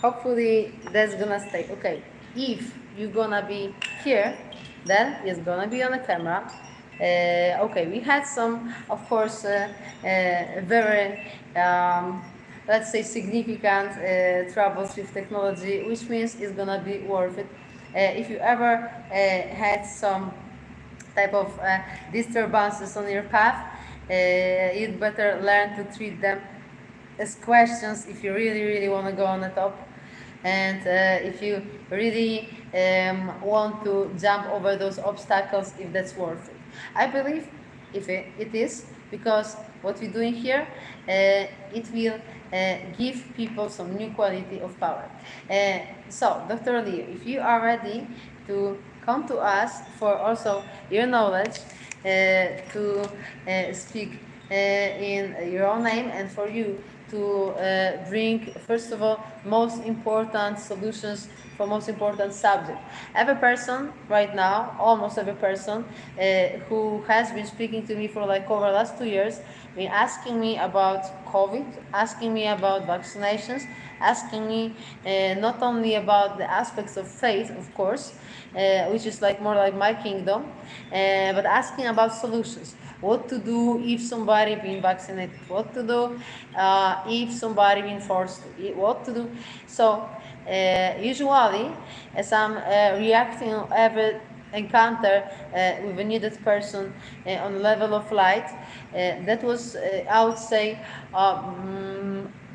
hopefully that's gonna stay. Okay, if you're gonna be here, then it's gonna be on the camera. Okay, we had some, of course, very, let's say, significant troubles with technology, which means it's gonna be worth it. If you ever had some type of disturbances on your path, you'd better learn to treat them as questions if you really want to go on the top, and if you really want to jump over those obstacles, if that's worth it. I believe if it is, because what we're doing here, it will give people some new quality of power. So Dr. Leo, if you are ready to come to us for also your knowledge, to speak in your own name, and for you to bring, first of all, most important solutions for most important subject. Every person right now, almost every person who has been speaking to me for like over the last 2 years, been asking me about COVID, asking me about vaccinations, asking me not only about the aspects of faith, of course, which is like more like my kingdom, but asking about solutions. What to do if somebody been vaccinated? What to do if somebody been forced to? What to do? So usually, as I'm reacting on every encounter with a needed person on the level of light, that was, I would say,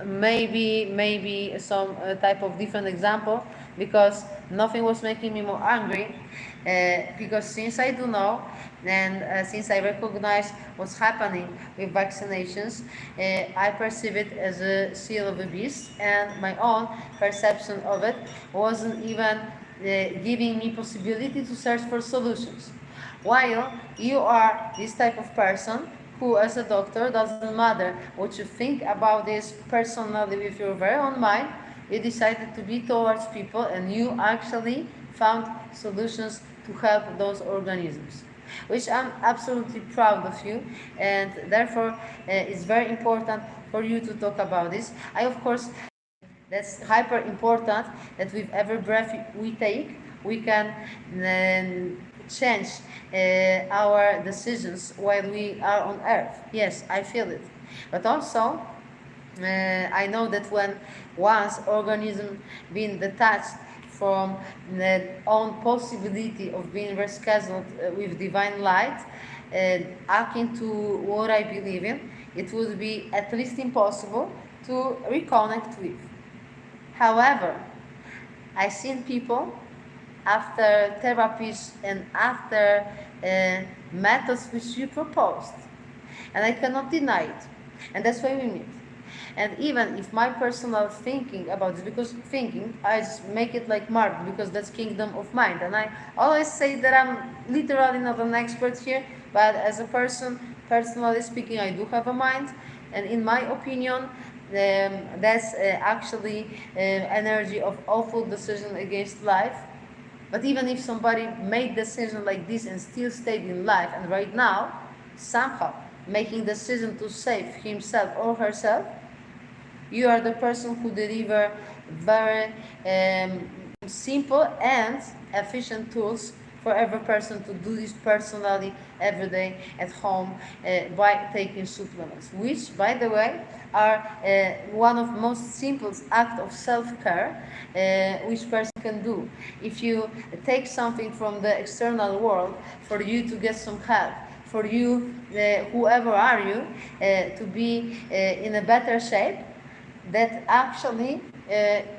maybe some type of different example, because nothing was making me more angry, because since I do know, and since I recognize what's happening with vaccinations, I perceive it as a seal of the beast, and my own perception of it wasn't even giving me possibility to search for solutions. While you are this type of person who, as a doctor, doesn't matter what you think about this personally with your very own mind, you decided to be towards people, and you actually found solutions to help those organisms, which I'm absolutely proud of you, and therefore it's very important for you to talk about this. I, of course, that's hyper important, that with every breath we take, we can change our decisions while we are on earth. Yes, I feel it. But also, I know that when once organism being detached from the own possibility of being rescheduled with divine light, akin to what I believe in, it would be at least impossible to reconnect with. However, I've seen people after therapies and after methods which you proposed, and I cannot deny it, and that's why we meet. And even if my personal thinking about this, because thinking, I just make it like Mark, because that's kingdom of mind, and I always say that I'm literally not an expert here, but as a person, personally speaking, I do have a mind, and in my opinion, that's actually energy of awful decision against life. But even if somebody made decision like this and still stayed in life, and right now somehow making decision to save himself or herself, you are the person who deliver very simple and efficient tools for every person to do this personally every day at home by taking supplements, which, by the way, are one of the most simple acts of self-care which person can do. If you take something from the external world for you to get some help, for you, whoever are you, to be in a better shape, that actually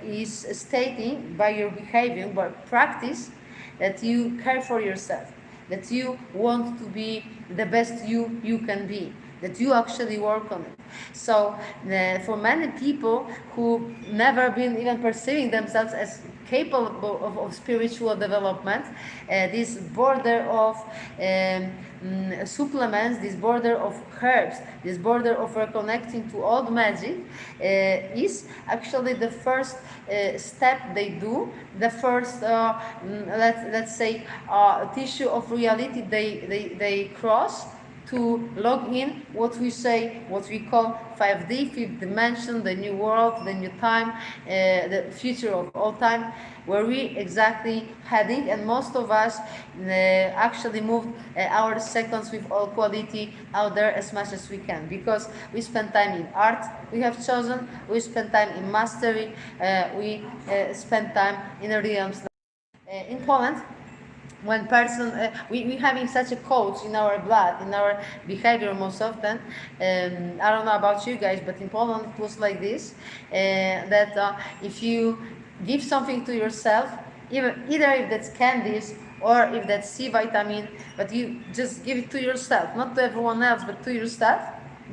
is stating by your behavior, by practice, that you care for yourself, that you want to be the best you can be, that you actually work on it. So for many people who never been even perceiving themselves as capable of spiritual development, this border of supplements, this border of herbs, this border of reconnecting to old magic is actually the first step they do, the first, let's say, tissue of reality they cross to log in what we say, what we call 5D, fifth dimension, the new world, the new time, the future of all time, where we exactly heading, and most of us actually moved our seconds with all quality out there as much as we can, because we spend time in art we have chosen, we spend time in mastery, we spend time in realms. In Poland, when person we having such a code in our blood, in our behavior most often. I don't know about you guys, but in Poland it was like this, that if you give something to yourself, either if that's candies or if that's C vitamin, but you just give it to yourself, not to everyone else, but to yourself,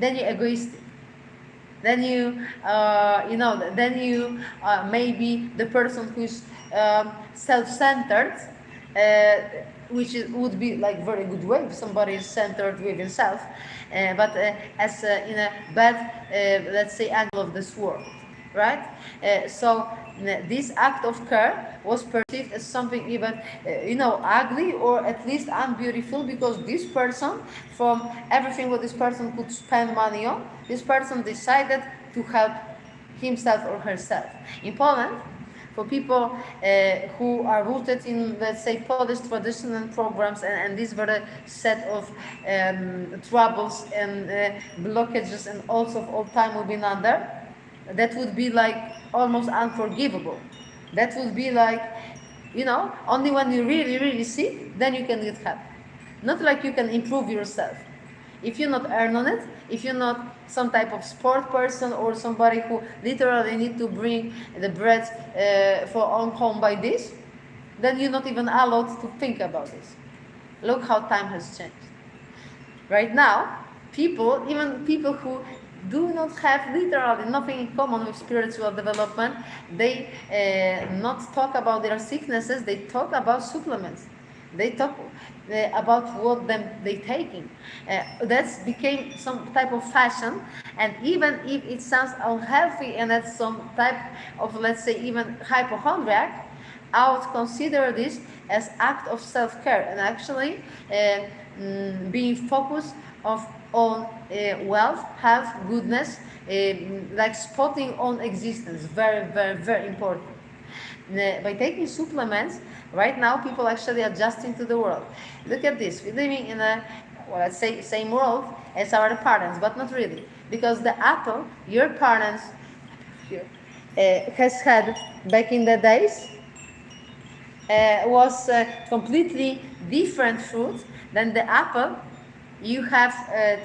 then you're egoistic. Then you, then you maybe the person who's self-centered, which would be like very good way if somebody is centered with himself, but as in a bad, let's say, angle of this world, right? So this act of care was perceived as something even, ugly or at least unbeautiful, because this person, from everything what this person could spend money on, this person decided to help himself or herself. In Poland, for people who are rooted in, let's say, Polish tradition and programs, and this very set of troubles and blockages and also of all time we've been under, that would be like almost unforgivable. That would be like, only when you really, really sick, then you can get help. Not like you can improve yourself. If you not earn on it, if you're not some type of sport person or somebody who literally need to bring the bread for own home by this, then you're not even allowed to think about this. Look how time has changed. Right now, even people who do not have literally nothing in common with spiritual development, they not talk about their sicknesses, they talk about supplements. They talk about what they taking. That's became some type of fashion, and even if it sounds unhealthy and that's some type of, let's say, even hypochondriac, I would consider this as act of self-care and actually being focused on wealth, health, goodness, like spotting on existence. Very, very, very important. By taking supplements, right now people actually adjusting to the world. Look at this. We're living in a, well, let's say, same world as our parents, but not really, because the apple your parents has had back in the days was completely different fruit than the apple you have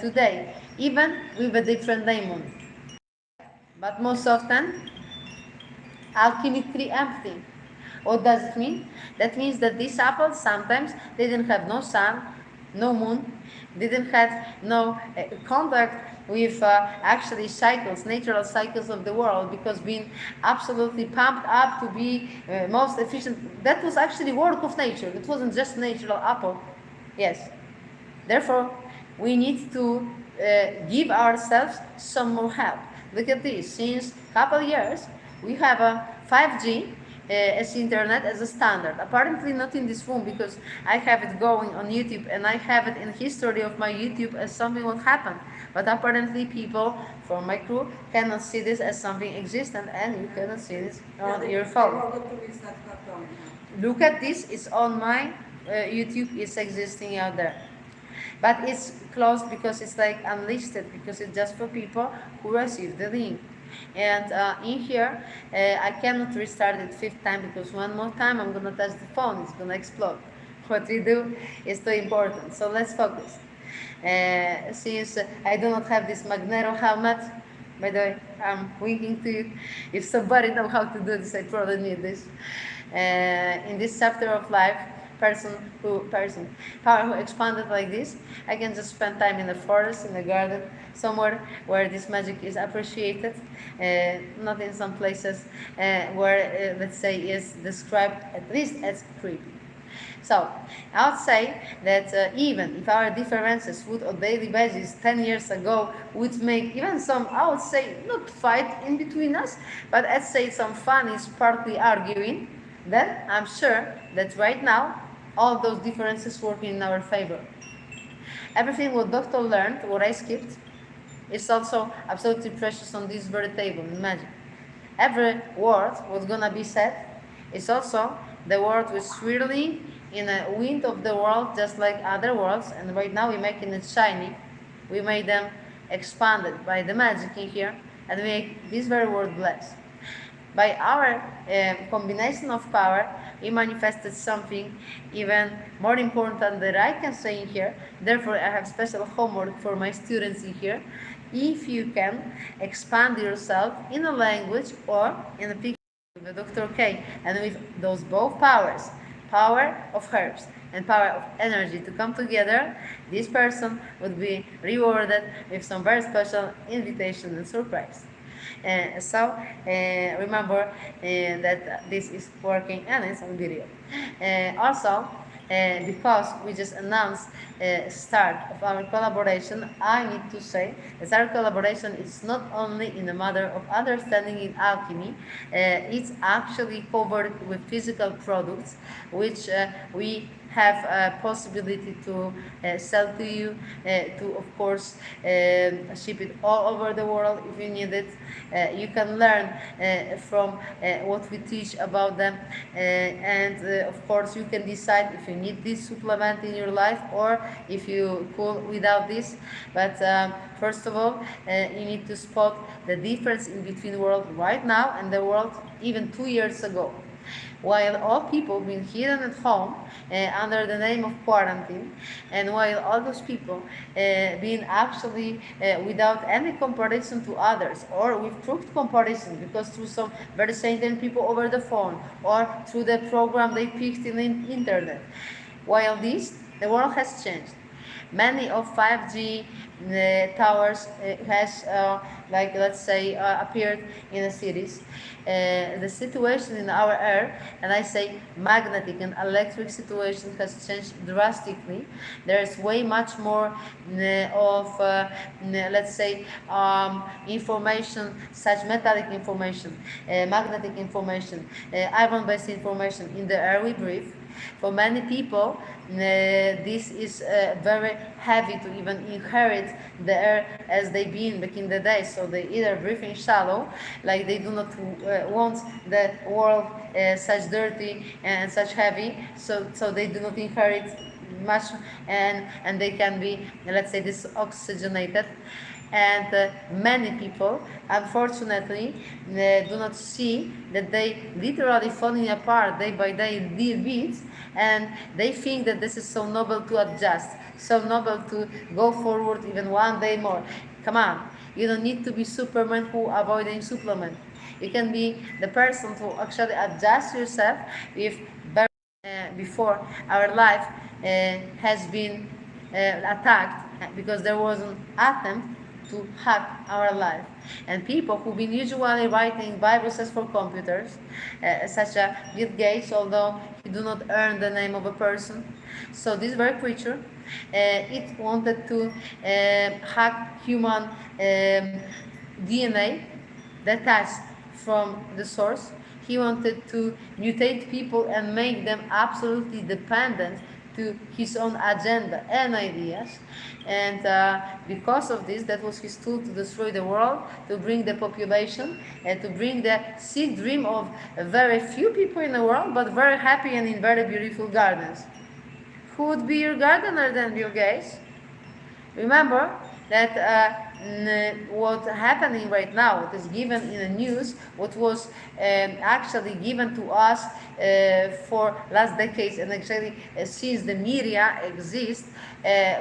today, even with a different name on it. But most often alchemically empty. What does it mean? That means that these apples sometimes they didn't have no sun, no moon, didn't have no contact with actually cycles, natural cycles of the world, because being absolutely pumped up to be most efficient, that was actually work of nature. It wasn't just natural apple. Yes. Therefore, we need to give ourselves some more help. Look at this. Since a couple years, we have a 5G as internet as a standard. Apparently not in this room, because I have it going on YouTube and I have it in history of my YouTube as something what happened. But apparently people from my crew cannot see this as something existent, and you cannot see this on your phone. Look at this, it's on my YouTube, it's existing out there. But it's closed because it's like unlisted, because it's just for people who receive the link. And in here, I cannot restart it 5th time, because one more time I'm gonna touch the phone, it's gonna explode. What we do is too important, so let's focus. Since I do not have this Magneto helmet, by the way, I'm winking to you. If somebody knows how to do this, I probably need this. In this chapter of life, power who expanded like this, I can just spend time in the forest, in the garden, somewhere where this magic is appreciated, not in some places where, let's say, is described at least as creepy. So, I would say that even if our differences would on daily basis 10 years ago would make even some, I would say, not fight in between us, but let's say some funny, sparkly arguing, then I'm sure that right now all those differences work in our favor. Everything what doctor learned, what I skipped, is also absolutely precious on this very table in magic. Every word what's gonna be said is also the word was swirling in a wind of the world, just like other words. And right now we're making it shiny. We made them expanded by the magic in here, and we make this very word blessed. By our combination of power, we manifested something even more important that I can say in here. Therefore, I have special homework for my students in here. If you can expand yourself in a language or in a picture with Dr. K, and with those both powers, power of herbs and power of energy to come together, this person would be rewarded with some very special invitation and surprise. So remember that this is working and it's on video. Also, because we just announced start of our collaboration, I need to say that our collaboration is not only in the matter of understanding in alchemy, it's actually covered with physical products, which we have a possibility to sell to you, to of course ship it all over the world if you need it. You can learn from what we teach about them, and of course you can decide if you need this supplement in your life or if you cool without this. But first of all, you need to spot the difference in between the world right now and the world even 2 years ago. While all people been hidden at home under the name of quarantine, and while all those people being actually without any comparison to others, or with proved comparison, because through some very certain people over the phone, or through the program they picked in the internet, while this, the world has changed. Many of 5G towers has, like let's say, appeared in the cities. The situation in our air, and I say magnetic and electric situation, has changed drastically. There's way much more of, let's say, information, such metallic information, magnetic information, iron-based information in the air we breathe. For many people, this is very heavy to even inherit the air as they been back in the day. So they either breathing shallow, like they do not want the world such dirty and such heavy. So they do not inherit much, and they can be, let's say, disoxygenated. And many people, unfortunately, do not see that they literally falling apart day by day, beats, and they think that this is so noble to adjust, so noble to go forward even one day more. Come on, you don't need to be Superman who avoiding supplement. You can be the person to actually adjust yourself with before our life has been attacked, because there was an attempt to hack our life. And people who've been usually writing viruses for computers, such as Bill Gates, although he do not earn the name of a person. So this very creature, it wanted to hack human DNA detached from the source. He wanted to mutate people and make them absolutely dependent to his own agenda and ideas. And because of this, that was his tool to destroy the world, to bring the population, and to bring the sick dream of very few people in the world, but very happy and in very beautiful gardens. Who would be your gardener then, Bill Gates? Remember that what's happening right now, what is given in the news, what was actually given to us for last decades, and actually since the media exists,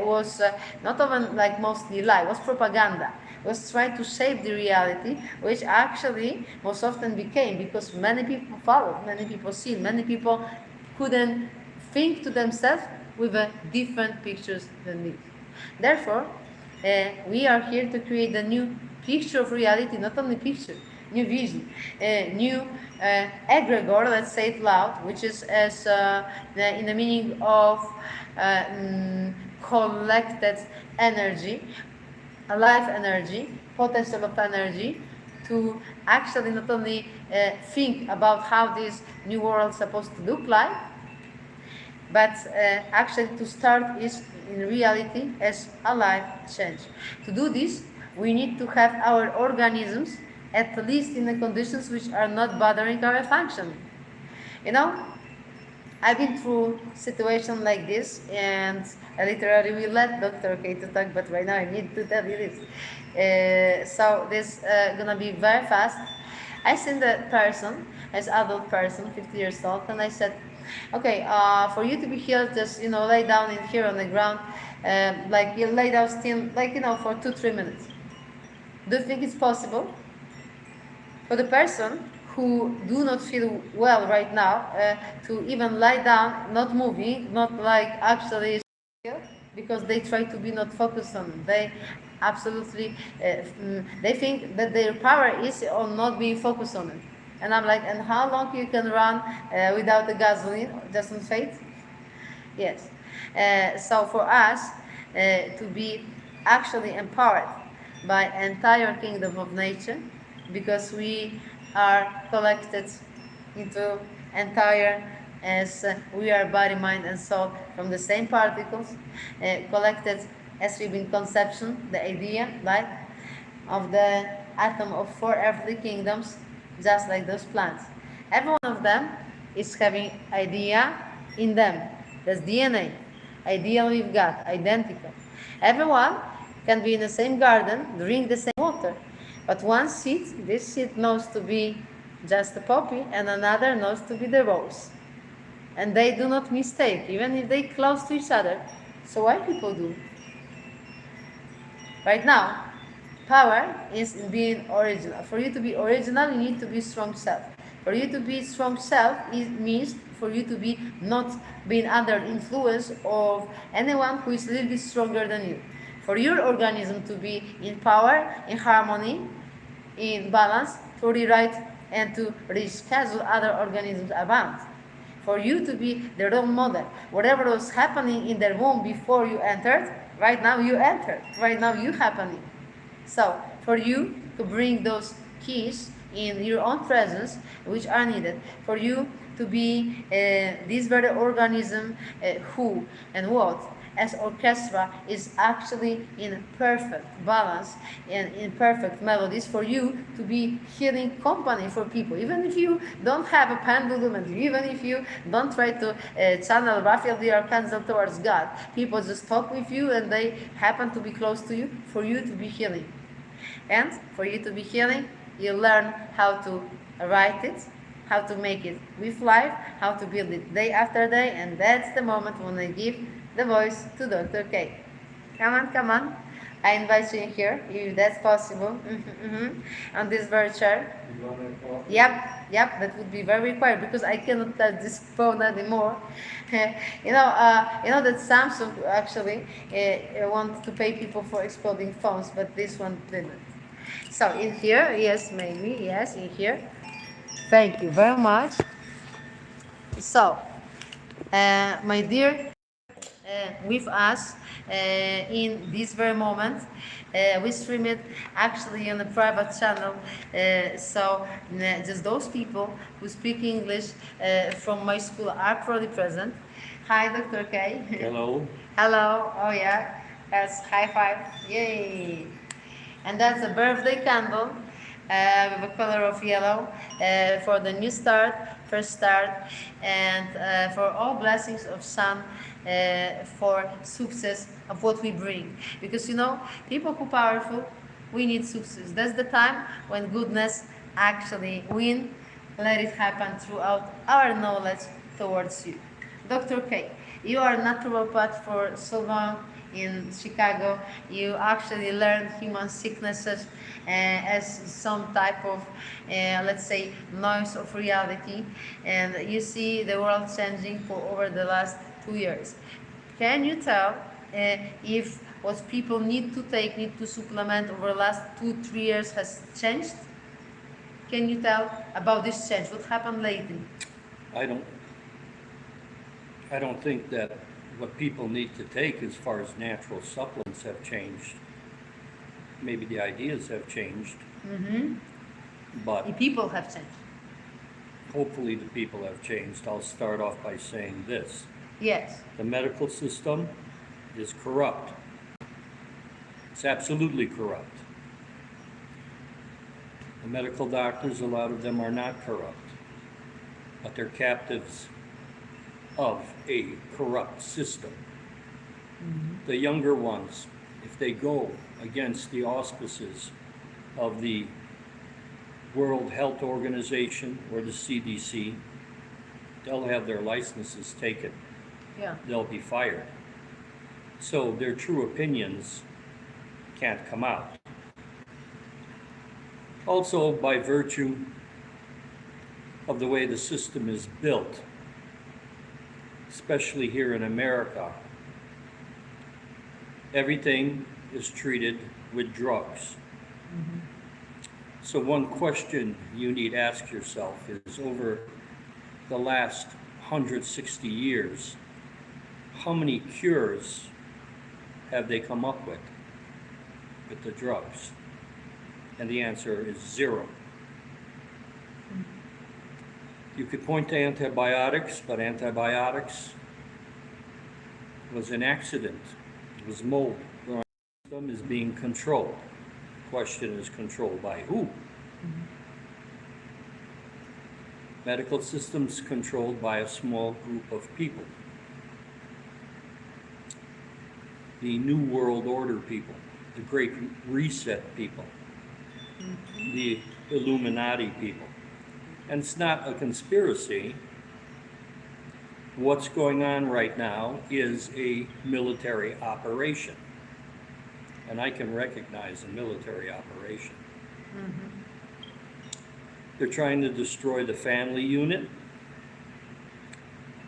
was not even like mostly lie, was propaganda, was trying to shape the reality, which actually most often became, because many people followed, many people seen, many people couldn't think to themselves with different pictures than this. Therefore, we are here to create a new picture of reality, not only picture, new vision, new egregor, let's say it loud, which is as in the meaning of collected energy, a life energy, potential of energy, to actually not only think about how this new world is supposed to look like, but actually to start is in reality as a life change. To do this, we need to have our organisms at least in the conditions which are not bothering our functioning. You know, I've been through situation like this, and I literally will let Dr. K to talk, but right now I need to tell you this. So this gonna be very fast. I seen the person as adult person, 50 years old, and I said, okay, for you to be healed, just lay down in here on the ground, like you lay down still, like for 2-3 minutes. Do you think it's possible? For the person who do not feel well right now, to even lie down, not moving, not like actually, because they try to be not focused on it. They absolutely, they think that their power is on not being focused on it. And I'm like, and how long you can run without the gasoline, just on faith? Yes. So for us to be actually empowered by entire kingdom of nature, because we are collected into entire, as we are body, mind, and soul from the same particles, collected as we've been conception, the idea, right, of the atom of 4 earthly kingdoms, just like those plants. Every one of them is having idea in them. That's DNA. Idea we've got, identical. Everyone can be in the same garden, drink the same water. But one seed, this seed knows to be just a poppy, and another knows to be the rose. And they do not mistake, even if they close to each other. So why people do? Right now, power is in being original. For you to be original, you need to be strong self. For you to be strong self, it means for you to be not being under influence of anyone who is a little bit stronger than you. For your organism to be in power, in harmony, in balance, to rewrite and to reschedule other organisms around. For you to be the role model. Whatever was happening in the womb before you entered, right now you entered. Right now you happening. So for you to bring those keys in your own presence, which are needed for you to be this very organism who and what as orchestra is actually in perfect balance and in perfect melodies, for you to be healing company for people, even if you don't have a pendulum, and even if you don't try to channel Raphael the Archangel towards God. People just talk with you and they happen to be close to you, for you to be healing. And for you to be healing, you learn how to write it, how to make it with life, how to build it day after day, and that's the moment when I give the voice to Dr. K. Come on, come on. I invite you in here, if that's possible, on this very chair. Yep, that would be very required, because I cannot touch this phone anymore. You know that Samsung actually wants to pay people for exploding phones, but this one didn't. So in here, yes, maybe, yes, in here. Thank you very much. So, my dear, with us in this very moment. We stream it actually on a private channel, so just those people who speak English from my school are probably present. Hi, Dr. K. Hello. Hello. Oh yeah, that's high five. Yay! And that's a birthday candle with a color of yellow for the new start, first start, and for all blessings of sun, for success of what we bring. Because people who are powerful, we need success. That's the time when goodness actually win. Let it happen throughout our knowledge towards you. Dr. K, you are a naturopath for so long in Chicago. You actually learn human sicknesses as some type of, let's say, noise of reality, and you see the world changing for over the last 2 years. Can you tell if what people need to supplement over the last 2-3 years has changed? Can you tell about this change? What happened lately? I don't think that what people need to take as far as natural supplements have changed. Maybe the ideas have changed, but The people have changed. hopefully the people have changed. I'll start off by saying this. Yes. The medical system is corrupt. It's absolutely corrupt. The medical doctors, a lot of them are not corrupt, but they're captives of a corrupt system. The younger ones, if they go against the auspices of the World Health Organization or the CDC, they'll have their licenses taken. Yeah. They'll be fired. So their true opinions can't come out. Also, by virtue of the way the system is built, especially here in America, everything is treated with drugs. So one question you need to ask yourself is, over the last 160 years, how many cures have they come up with the drugs? And the answer is 0. You could point to antibiotics, but antibiotics was an accident. It was mold. The system is being controlled. The question is, controlled by who? Medical systems controlled by a small group of people. The New World Order people, the Great Reset people, the Illuminati people. And it's not a conspiracy. What's going on right now is a military operation. And I can recognize a military operation. They're trying to destroy the family unit.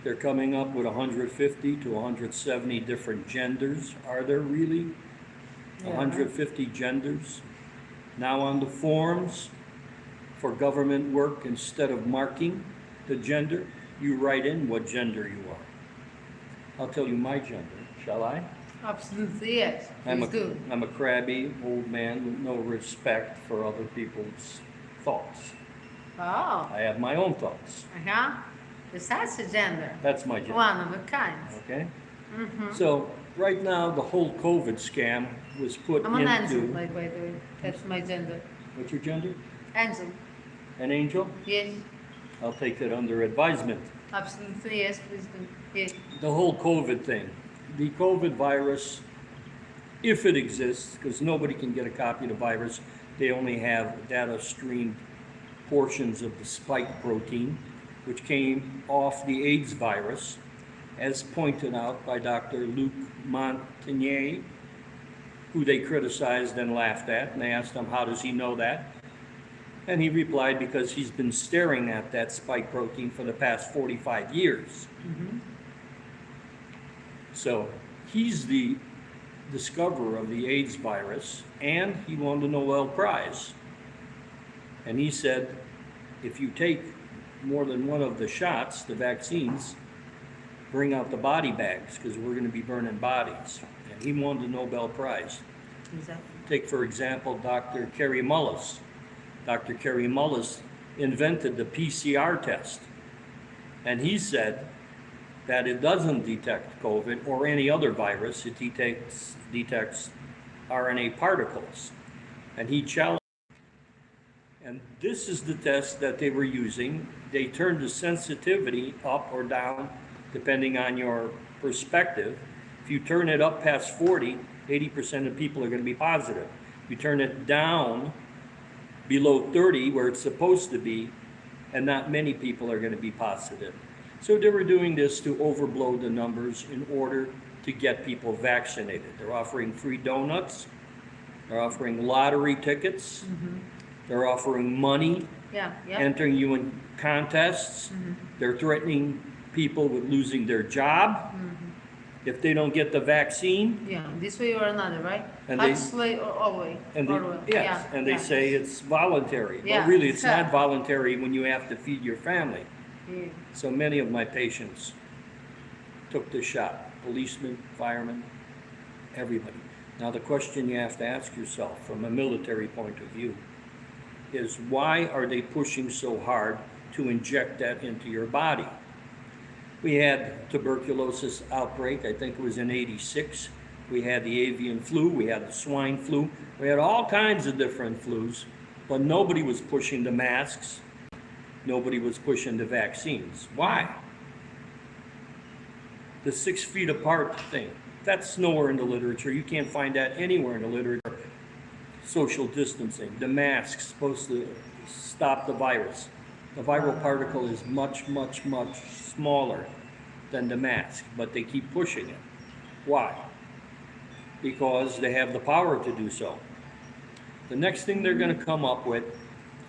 They're coming up with 150 to 170 different genders. Are there really 150 genders? Now on the forms for government work, instead of marking the gender, you write in what gender you are. I'll tell you my gender, shall I? Absolutely, yes. Please do. I'm a crabby old man with no respect for other people's thoughts. Oh. I have my own thoughts. That's a gender. That's my gender. One of a kind. Okay? So right now, the whole COVID scam was put I'm an angel, into... by the way. That's my gender. What's your gender? Angel. An angel? Yes. I'll take that under advisement. Absolutely, yes, please do. Yes. The whole COVID thing. The COVID virus, if it exists, because nobody can get a copy of the virus, they only have data streamed portions of the spike protein, which came off the AIDS virus, as pointed out by Dr. Luc Montagnier, who they criticized and laughed at, and they asked him, how does he know that? And he replied, because he's been staring at that spike protein for the past 45 years. So he's the discoverer of the AIDS virus, and he won the Nobel Prize. And he said, if you take more than one of the shots, the vaccines, bring out the body bags, because we're going to be burning bodies. And he won the Nobel Prize. Exactly. Take, for example, Dr. Kary Mullis. Dr. Kary Mullis invented the PCR test. And he said that it doesn't detect COVID or any other virus. It detects RNA particles. And he challenged. And this is the test that they were using. They turned the sensitivity up or down, depending on your perspective. If you turn it up past 40, 80% of people are going to be positive. If you turn it down below 30, where it's supposed to be, and not many people are going to be positive. So they were doing this to overblow the numbers in order to get people vaccinated. They're offering free donuts. They're offering lottery tickets. They're offering money, entering you in contests. They're threatening people with losing their job if they don't get the vaccine. Yeah, this way or another, right? And Huxley or Orwell. And they say it's voluntary. Yeah, But really, it's sure. not voluntary when you have to feed your family. Yeah. So many of my patients took the shot. Policemen, firemen, everybody. Now the question you have to ask yourself from a military point of view is, why are they pushing so hard to inject that into your body? We had tuberculosis outbreak, I think it was in '86. We had the avian flu, we had the swine flu, we had all kinds of different flus, but nobody was pushing the masks, nobody was pushing the vaccines. Why? The 6 feet apart thing, that's nowhere in the literature. You can't find that anywhere in the literature. Social distancing, the mask's supposed to stop the virus. The viral particle is much, much, much smaller than the mask, but they keep pushing it. Why? Because they have the power to do so. The next thing they're going to come up with,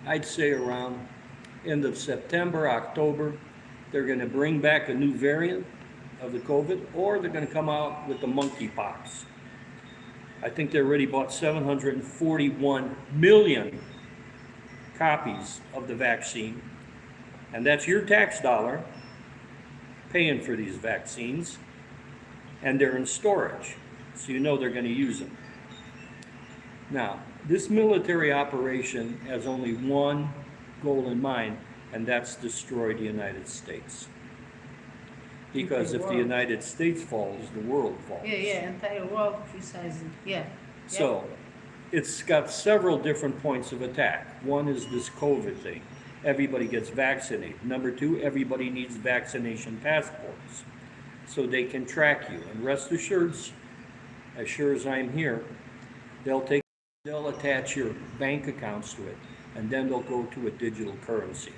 I'd say around end of September, October, they're going to bring back a new variant of the COVID, or they're going to come out with the monkeypox. I think they already bought 741 million copies of the vaccine, and that's your tax dollar paying for these vaccines, and they're in storage, so you know they're going to use them. Now, this military operation has only one goal in mind, and that's destroy the United States. Because if the United States falls, the world falls. Yeah, entire world precisely. Yeah. So, it's got several different points of attack. One is this COVID thing. Everybody gets vaccinated. Number two, everybody needs vaccination passports so they can track you. And rest assured, as sure as I'm here, they'll attach your bank accounts to it, and then they'll go to a digital currency.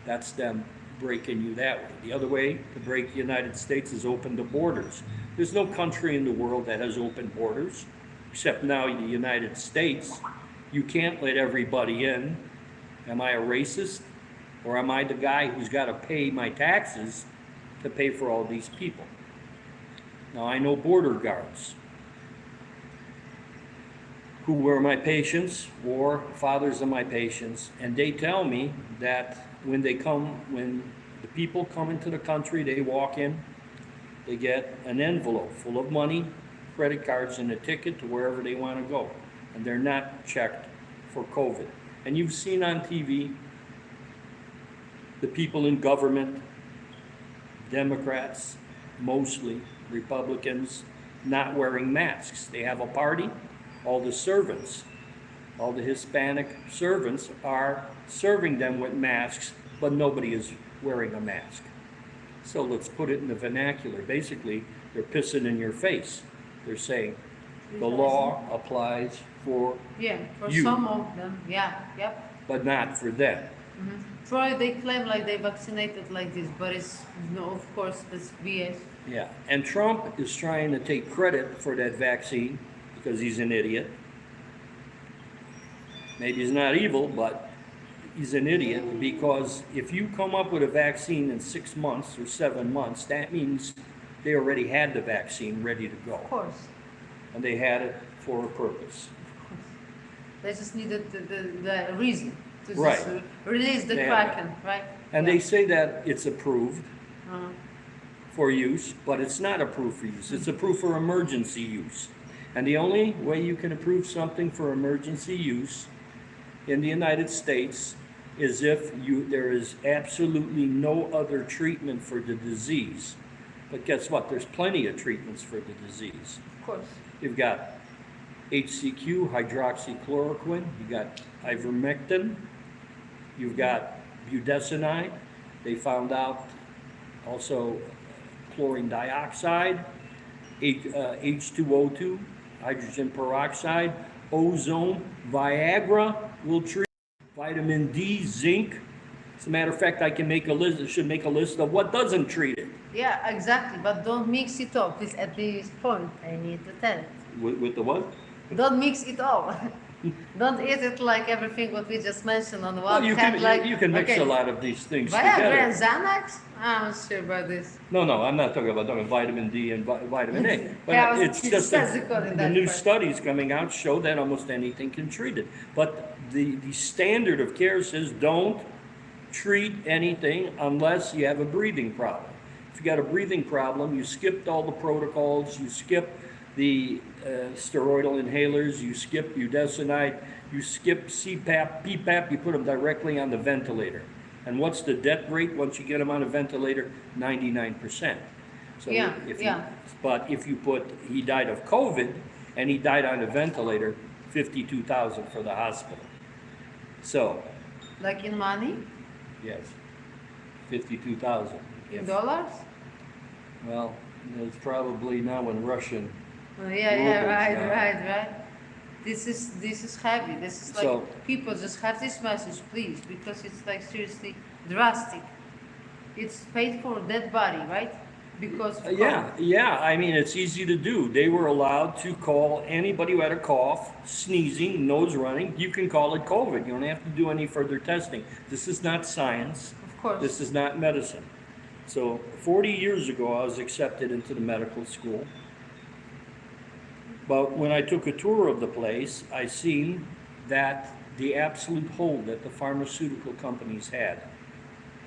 That's them breaking you that way. The other way to break the United States is open the borders. There's no country in the world that has open borders, except now the United States. You can't let everybody in. Am I a racist? Or am I the guy who's got to pay my taxes to pay for all these people? Now, I know border guards who were my patients or fathers of my patients, and they tell me that when the people come into the country, they walk in, they get an envelope full of money, credit cards, and a ticket to wherever they want to go, and they're not checked for COVID. And you've seen on TV the people in government, Democrats, mostly Republicans, not wearing masks. They have a party, all the servants, all the Hispanic servants are serving them with masks, but nobody is wearing a mask. So let's put it in the vernacular. Basically, they're pissing in your face. They're saying the law applies for for you, some of them. but not for them. Troy, they claim like they vaccinated like this, but it's no, of course, it's BS. Yeah, and Trump is trying to take credit for that vaccine because he's an idiot. Maybe he's not evil, but he's an idiot, because if you come up with a vaccine in 6 months or 7 months, that means they already had the vaccine ready to go. Of course. And they had it for a purpose. Of course. They just needed the reason to Right. just release the They have Kraken, right? And they say that it's approved Uh-huh. for use, but it's not approved for use. It's approved for emergency use. And the only way you can approve something for emergency use in the United States is if there is absolutely no other treatment for the disease. But guess what? There's plenty of treatments for the disease. Of course. You've got HCQ, hydroxychloroquine, you've got ivermectin, you've got budesonide. They found out also chlorine dioxide, H2O2, hydrogen peroxide, ozone, Viagra will treat, vitamin D, zinc. As a matter of fact, I can make a list, I should make a list of what doesn't treat it. Yeah, exactly. But don't mix it up. This at this point, I need to tell it. With the what? Don't mix it all. Don't eat it like everything what we just mentioned on one Well, you hand. you can mix okay, a lot of these things Viagra and together. Xanax? I'm not sure about this. No, I'm not talking about vitamin D and vitamin A. But Yeah, it's it just says that it in the that new part. studies coming out show that almost anything can treat it. But the standard of care says don't treat anything unless you have a breathing problem. If you got a breathing problem, you skipped all the protocols, you skip the steroidal inhalers, you skip budesonide, you skip CPAP, PPAP, you put them directly on the ventilator. And what's the death rate once you get them on a ventilator? 99%. So Yeah, if you, yeah. but if you put, he died of COVID and he died on a ventilator, 52,000 for the hospital. So, Like in money, yes, 52,000. in dollars. Well, it's probably now in Russian. Oh, yeah, Rubles, right, yeah. right. This is heavy. This is like So- people just have this message, please, because it's like seriously drastic. It's paid for dead body, right? Because of Yeah, COVID. yeah, I mean, it's easy to do. They were allowed to call anybody who had a cough, sneezing, nose running, you can call it COVID. You don't have to do any further testing. This is not science. Of course. This is not medicine. So 40 years ago, I was accepted into the medical school. But when I took a tour of the place, I seen that the absolute hold that the pharmaceutical companies had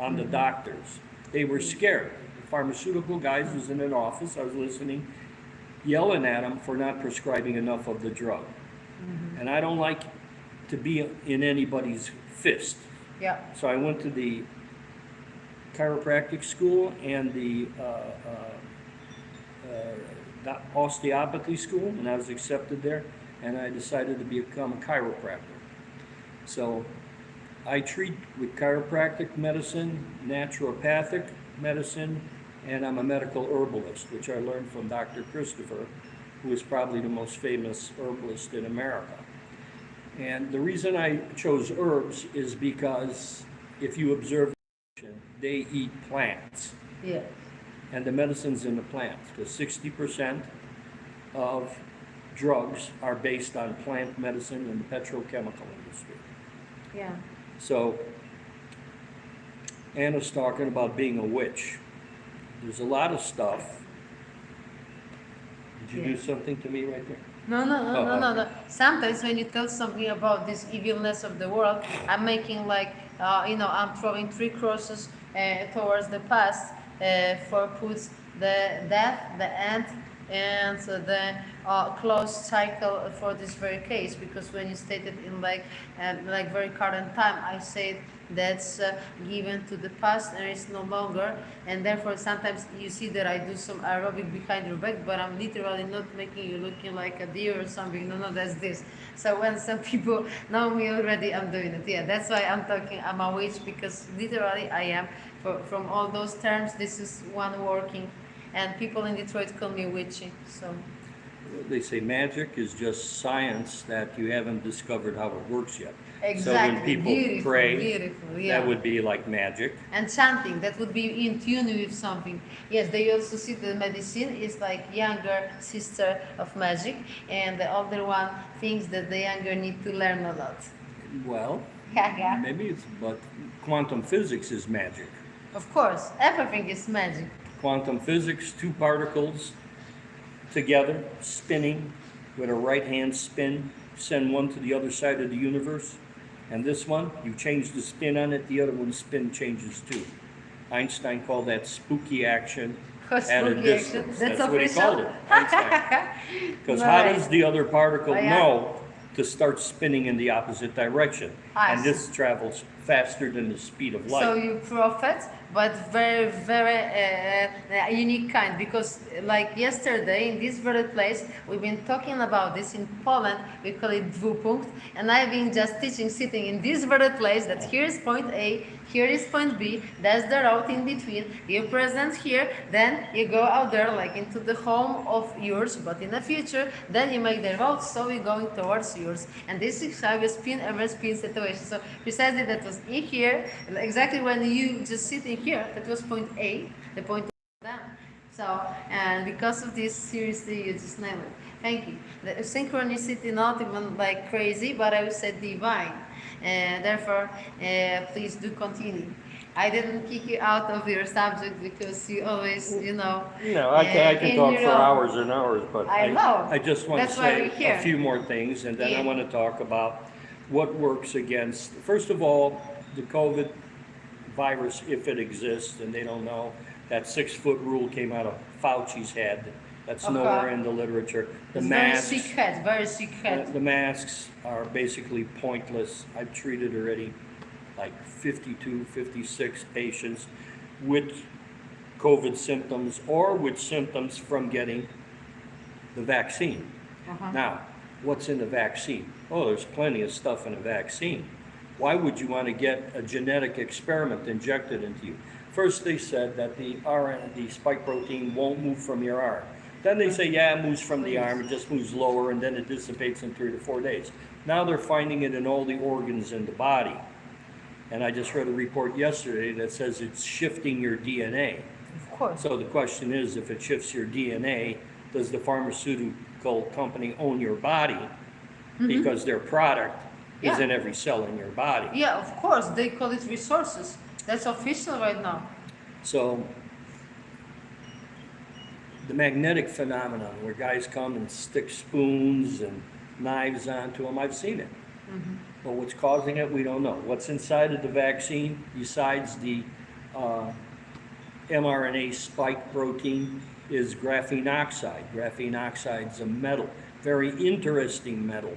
on the doctors, they were scared. The pharmaceutical guys was in an office, I was listening, yelling at them for not prescribing enough of the drug. And I don't like to be in anybody's fist. Yeah. So I went to the chiropractic school and the osteopathy school, and I was accepted there, and I decided to become a chiropractor. So I treat with chiropractic medicine, naturopathic medicine, and I'm a medical herbalist, which I learned from Dr. Christopher, who is probably the most famous herbalist in America. And the reason I chose herbs is because if you observe, they eat plants. Yeah. And the medicine's in the plants, because 60% of drugs are based on plant medicine in the petrochemical industry. Yeah. So, Anna's talking about being a witch. There's a lot of stuff. Did you do Yeah. something to me right there? No, no, no, Oh, no, no, okay. no. Sometimes when you tell something about this evilness of the world, I'm making like, I'm throwing three crosses towards the past for puts the death, the end, and the closed cycle for this very case. Because when you state it in like very current time, I said that's given to the past and it's no longer, and therefore sometimes you see that I do some aerobic behind your back, but I'm literally not making you looking like a deer or something. No, no, that's this. So when some people know me already, I'm doing it. Yeah, that's why I'm talking. I'm a witch because literally I am. From all those terms, this is one working, and people in Detroit call me witchy. So They say magic is just science that you haven't discovered how it works yet. So exactly, when people beautiful, pray, beautiful. Yeah. that would be like magic. And chanting, that would be in tune with something. Yes, they also see the medicine is like younger sister of magic, and the older one thinks that the younger need to learn a lot. Well, Yeah. maybe it's, but quantum physics is magic. Of course, everything is magic. Quantum physics, two particles together, spinning with a right-hand spin, send one to the other side of the universe. And this one, you change the spin on it, the other one's spin changes too. Einstein called that spooky action at a Spooky distance. action. That's what he official? called it, Einstein. Because how Right. does the other particle Oh, yeah. know to start spinning in the opposite direction? I And see. this travels faster than the speed of light. So you prophet, but very, very unique kind. Because like yesterday in this very place, we've been talking about this in Poland. We call it dwupunkt, and I've been just teaching, sitting in this very place. That here is point A, here is point B. That's the route in between. You present here, then you go out there like into the home of yours, but in the future, then you make the route. So you're going towards yours, and this is how you spin every spin situation. So precisely that was in here, exactly when you just sit in here, that was point A, the point down. So, and because of this, seriously, you just nailed it. Thank you. The synchronicity, not even like crazy, but I would say divine. Therefore, please do continue. I didn't kick you out of your subject because you always, No, I can in talk your for own- hours and hours, but I know. I just want to That's why say we're here. a few more things, and then I Yeah. want to talk about what works against, first of all, the COVID virus, if it exists, and they don't know, that 6-foot rule came out of Fauci's head. That's Okay. nowhere in the literature. The It's very masks, sick head, very sick head. the masks are basically pointless. I've treated already like 52, 56 patients with COVID symptoms or with symptoms from getting the vaccine. Now, what's in the vaccine? Oh, there's plenty of stuff in a vaccine. Why would you want to get a genetic experiment injected into you? First, they said that the spike protein won't move from your arm. Then they say, yeah, it moves from the arm, it just moves lower, and then it dissipates in 3 to 4 days. Now they're finding it in all the organs in the body. And I just read a report yesterday that says it's shifting your DNA. Of course. So the question is, if it shifts your DNA, does the pharmaceutical company own your body? Because their product is Yeah. in every cell in your body. Yeah, of course. They call it resources. That's official right now. So the magnetic phenomenon where guys come and stick spoons and knives onto them, I've seen it. But what's causing it, we don't know. What's inside of the vaccine, besides the mRNA spike protein, is graphene oxide. Graphene oxide is a metal, very interesting metal.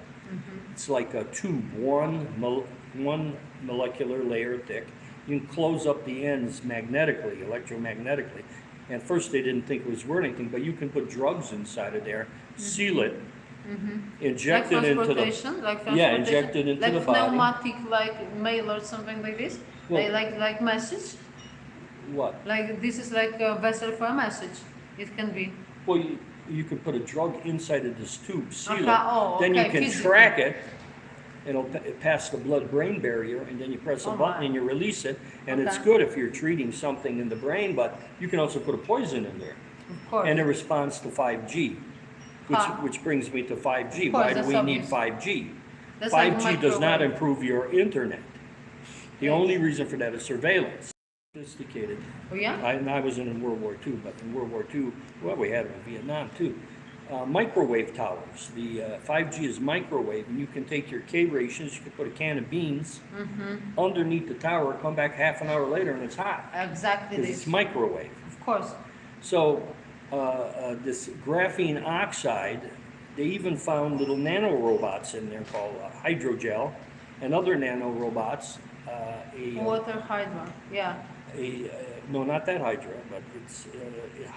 It's like a tube, one molecular layer thick. You can close up the ends magnetically, electromagnetically. And first they didn't think it was worth anything, but you can put drugs inside of there, seal it, inject it into the transportation, inject it into like the body. pneumatic, like mail or something like this. Well- like message. What? Like this is like a vessel for a message. It can be. Well, you can put a drug inside of this tube, seal Okay, it, oh, then you okay, can physically. track it. It'll pass the blood-brain barrier, and then you press a Oh, button my. and you release it. And it's Okay. good if you're treating something in the brain, but you can also put a poison in there. Of course. And it responds to 5G, Ah. which brings me to 5G. Of course, Why do that's we need obvious. 5G? That's like 5G does not microwave. improve your internet. The only reason for that is surveillance. Sophisticated. Oh yeah. I wasn't in World War II, but in World War II, well, we had it in Vietnam too. Microwave towers. The 5G is microwave, and you can take your K rations, you can put a can of beans underneath the tower, come back half an hour later, and it's hot. Exactly Because this. it's microwave. Of course. So this graphene oxide, they even found little nanorobots in there called hydrogel, and other nanorobots. Water hydro. Yeah. No, not that hydra, but it's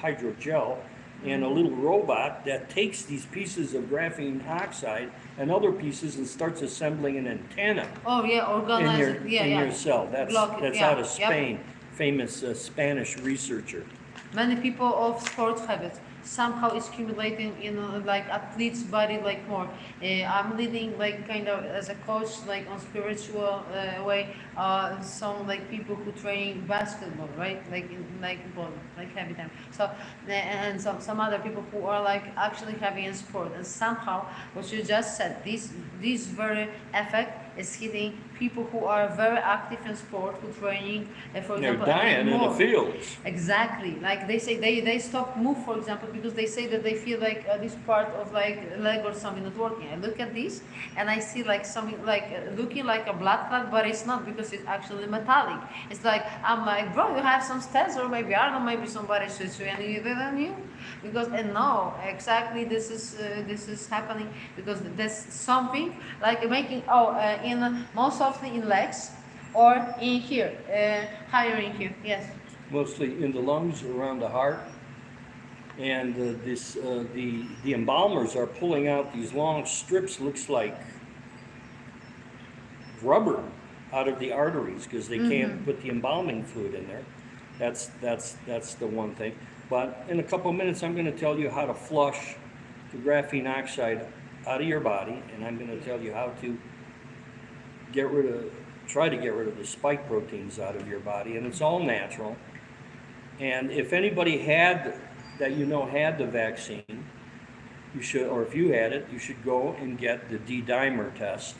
hydrogel, and a little robot that takes these pieces of graphene oxide and other pieces and starts assembling an antenna Oh yeah. Organize in it. Yeah, your yeah. cell. That's Block it, yeah, out of yep. Spain, famous Spanish researcher. Many people of sports have it. Somehow it's accumulating in like athlete's body like more. I'm leading like kind of as a coach like on spiritual way. Some like people who train basketball, right? Like in like ball, like heavy time. So and some other people who are like actually heavy in sport. And somehow what you just said, this very effect is hitting people who are very active in sport, who training, for They're example, dying in the more. fields. Exactly. Like they say, they stop move, for example, because they say that they feel like this part of like leg or something not working. I look at this and I see like something like looking like a blood clot, but it's not because it's actually metallic. It's like, I'm like, bro, you have some stents, or maybe I don't know, maybe somebody shoots you and you than you. Because and no, exactly this is happening because there's something like making in most often in legs or in here, higher in here. Yes. Mostly in the lungs, around the heart. And the embalmers are pulling out these long strips, looks like rubber, out of the arteries because they can't put the embalming fluid in there. That's the one thing. But in a couple of minutes, I'm going to tell you how to flush the graphene oxide out of your body, and I'm going to tell you how to try to get rid of the spike proteins out of your body, and it's all natural. And if anybody had the vaccine, you should, or if you had it, you should go and get the D-dimer test,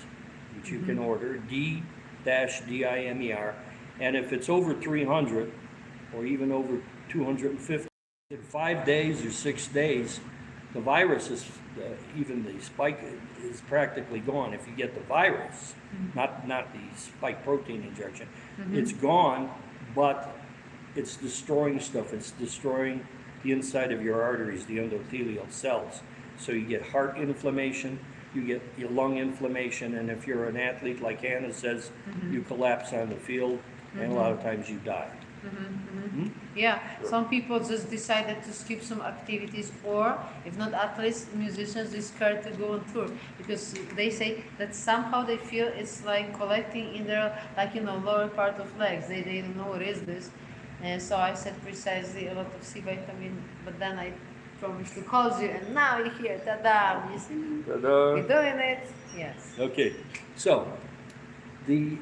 which you can order, D-DIMER, and if it's over 300 or even over 250, in 5 days or 6 days, the virus is, even the spike is practically gone. If you get the virus, not the spike protein injection, it's gone, but it's destroying stuff. It's destroying the inside of your arteries, the endothelial cells. So you get heart inflammation, you get your lung inflammation, and if you're an athlete, like Hannah says, you collapse on the field, and a lot of times you die. Yeah, some people just decided to skip some activities, or if not athletes, musicians, they're scared to go on tour because they say that somehow they feel it's like collecting in their, like, lower part of legs. They don't know what is this. And so I said precisely a lot of C vitamin, but then I promised to call you, and now you're here. Ta-da! You see, Ta-da. we're doing it. Yes. Okay, so the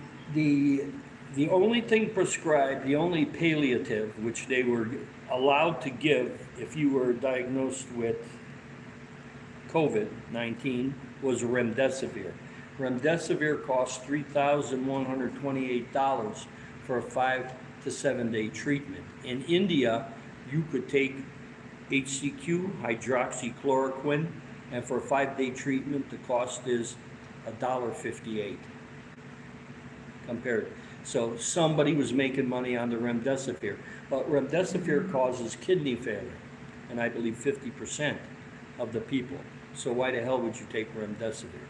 only thing prescribed, the only palliative which they were allowed to give if you were diagnosed with COVID-19 was remdesivir. Remdesivir costs $3,128 for a 5 to 7 day treatment. In India, you could take HCQ, hydroxychloroquine, and for a 5 day treatment, the cost is $1.58 compared. So somebody was making money on the remdesivir, but remdesivir causes kidney failure, and I believe 50% of the people. So why the hell would you take remdesivir?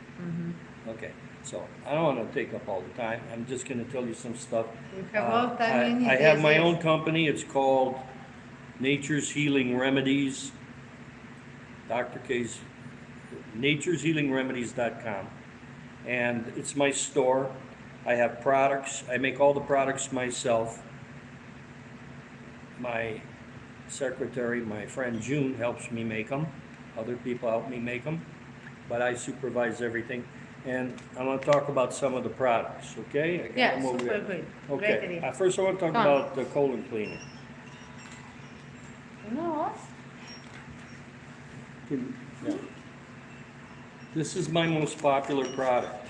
Okay, so I don't want to take up all the time. I'm just going to tell you some stuff. We have all the time we need. I have my Yes. own company. It's called Nature's Healing Remedies. Dr. K's nature'shealingremedies.com, and it's my store. I have products. I make all the products myself. My secretary, my friend June, helps me make them. Other people help me make them, but I supervise everything. And I want to talk about some of the products, okay? I got Yeah, them over super there. great. Great Okay, idea. first I want to talk Come on. about the colon cleaner. You know what? Yeah. This is my most popular product.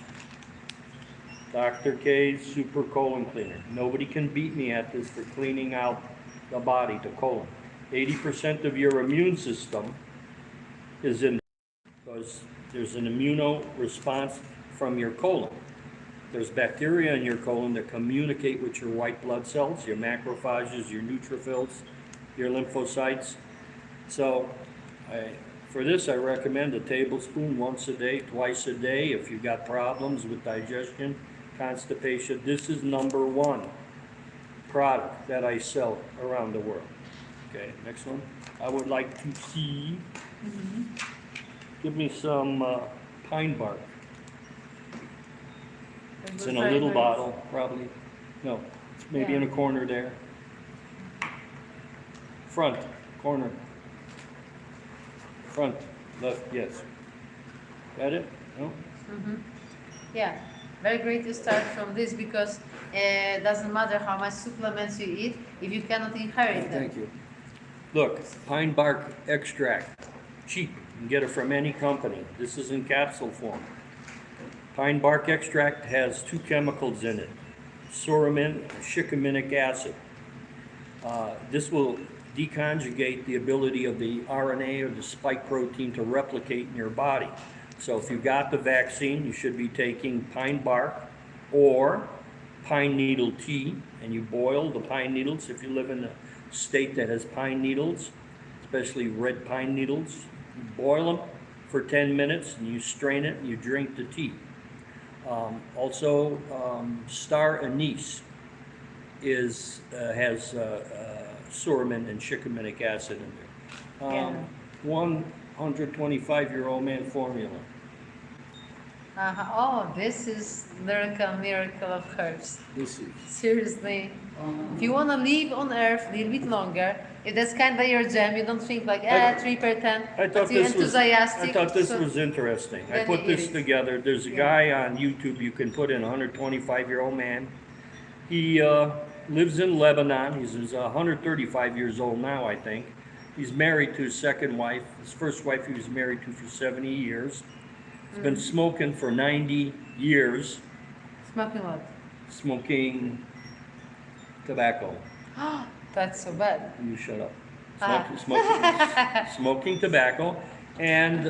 Dr. K's Super Colon Cleaner. Nobody can beat me at this for cleaning out the body, the colon. 80% of your immune system is in, because there's an immuno response from your colon. There's bacteria in your colon that communicate with your white blood cells, your macrophages, your neutrophils, your lymphocytes. So for this, I recommend a tablespoon once a day, twice a day. If you've got problems with digestion, constipation, this is #1 product that I sell around the world. Okay, next one. I would like to see, give me some pine bark. It's in a little bottle, probably. No, it's maybe in a corner there. Front, corner. Front, left, yes. Got it? No? Yeah, very great to start from this because it doesn't matter how much supplements you eat if you cannot inherit them. Thank you. Look, pine bark extract, cheap. You can get it from any company. This is in capsule form. Pine bark extract has 2 chemicals in it, suramin and shikiminic acid. This will deconjugate the ability of the RNA or the spike protein to replicate in your body. So if you got the vaccine, you should be taking pine bark or pine needle tea, and you boil the pine needles. If you live in a state that has pine needles, especially red pine needles, you boil them for 10 minutes and you strain it and you drink the tea. Also, star anise has suramin and shikiminic acid in there. Yeah. 125-year-old man formula. Oh, this is miracle of herbs. This is Seriously. If you want to live on earth a little bit longer, if that's kind of your jam, you don't think like, 3 per 10, I thought but you're this was enthusiastic. so- was interesting. I Then put it this is. together. There's a guy on YouTube you can put in, a 125-year-old man. He lives in Lebanon. He's 135 years old now, I think. He's married to his second wife. His first wife he was married to for 70 years. He's been smoking for 90 years, Smoking what? smoking tobacco. That's so bad. You shut up. Ah. Smoking tobacco, and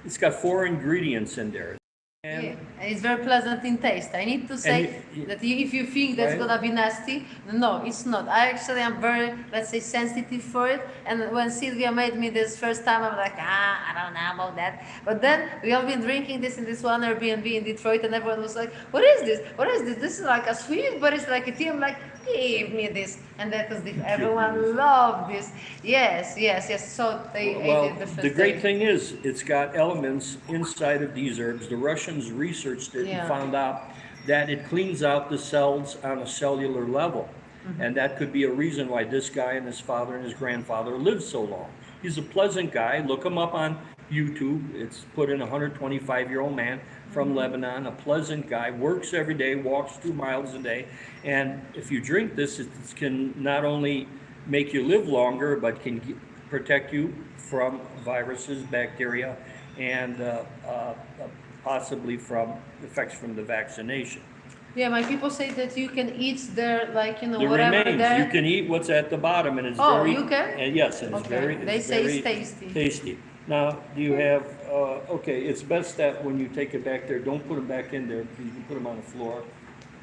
it's got 4 ingredients in there. And And it's very pleasant in taste. I need to say that if you think that's Right. gonna be nasty, no, it's not. I actually am very, let's say, sensitive for it. And when Sylvia made me this first time, I'm like, I don't know about that. But then we all been drinking this in this one Airbnb in Detroit, and everyone was like, what is this? What is this? This is like a sweet, but it's like a tea. I'm like, give me this. And that was everyone loved this. Yes, yes, yes. So they ate Well, it the first the great day. thing is, it's got elements inside of these herbs. The Russians researched it Yeah. and found out that it cleans out the cells on a cellular level. Mm-hmm. And that could be a reason why this guy and his father and his grandfather lived so long. He's a pleasant guy. Look him up on YouTube. It's put in a 125-year-old man from Mm-hmm. Lebanon, a pleasant guy, works every day, walks 2 miles a day. And if you drink this, it can not only make you live longer, but can protect you from viruses, bacteria, and possibly from effects from the vaccination. Yeah, my people say that you can eat their, like, The whatever remains, there. you can eat what's at the bottom, and it's Oh, very. you can? And yes, and it's Okay. very. They it's say very it's tasty. Tasty. Now, do you have? Okay, it's best that when you take it back there, don't put them back in there. You can put them on the floor,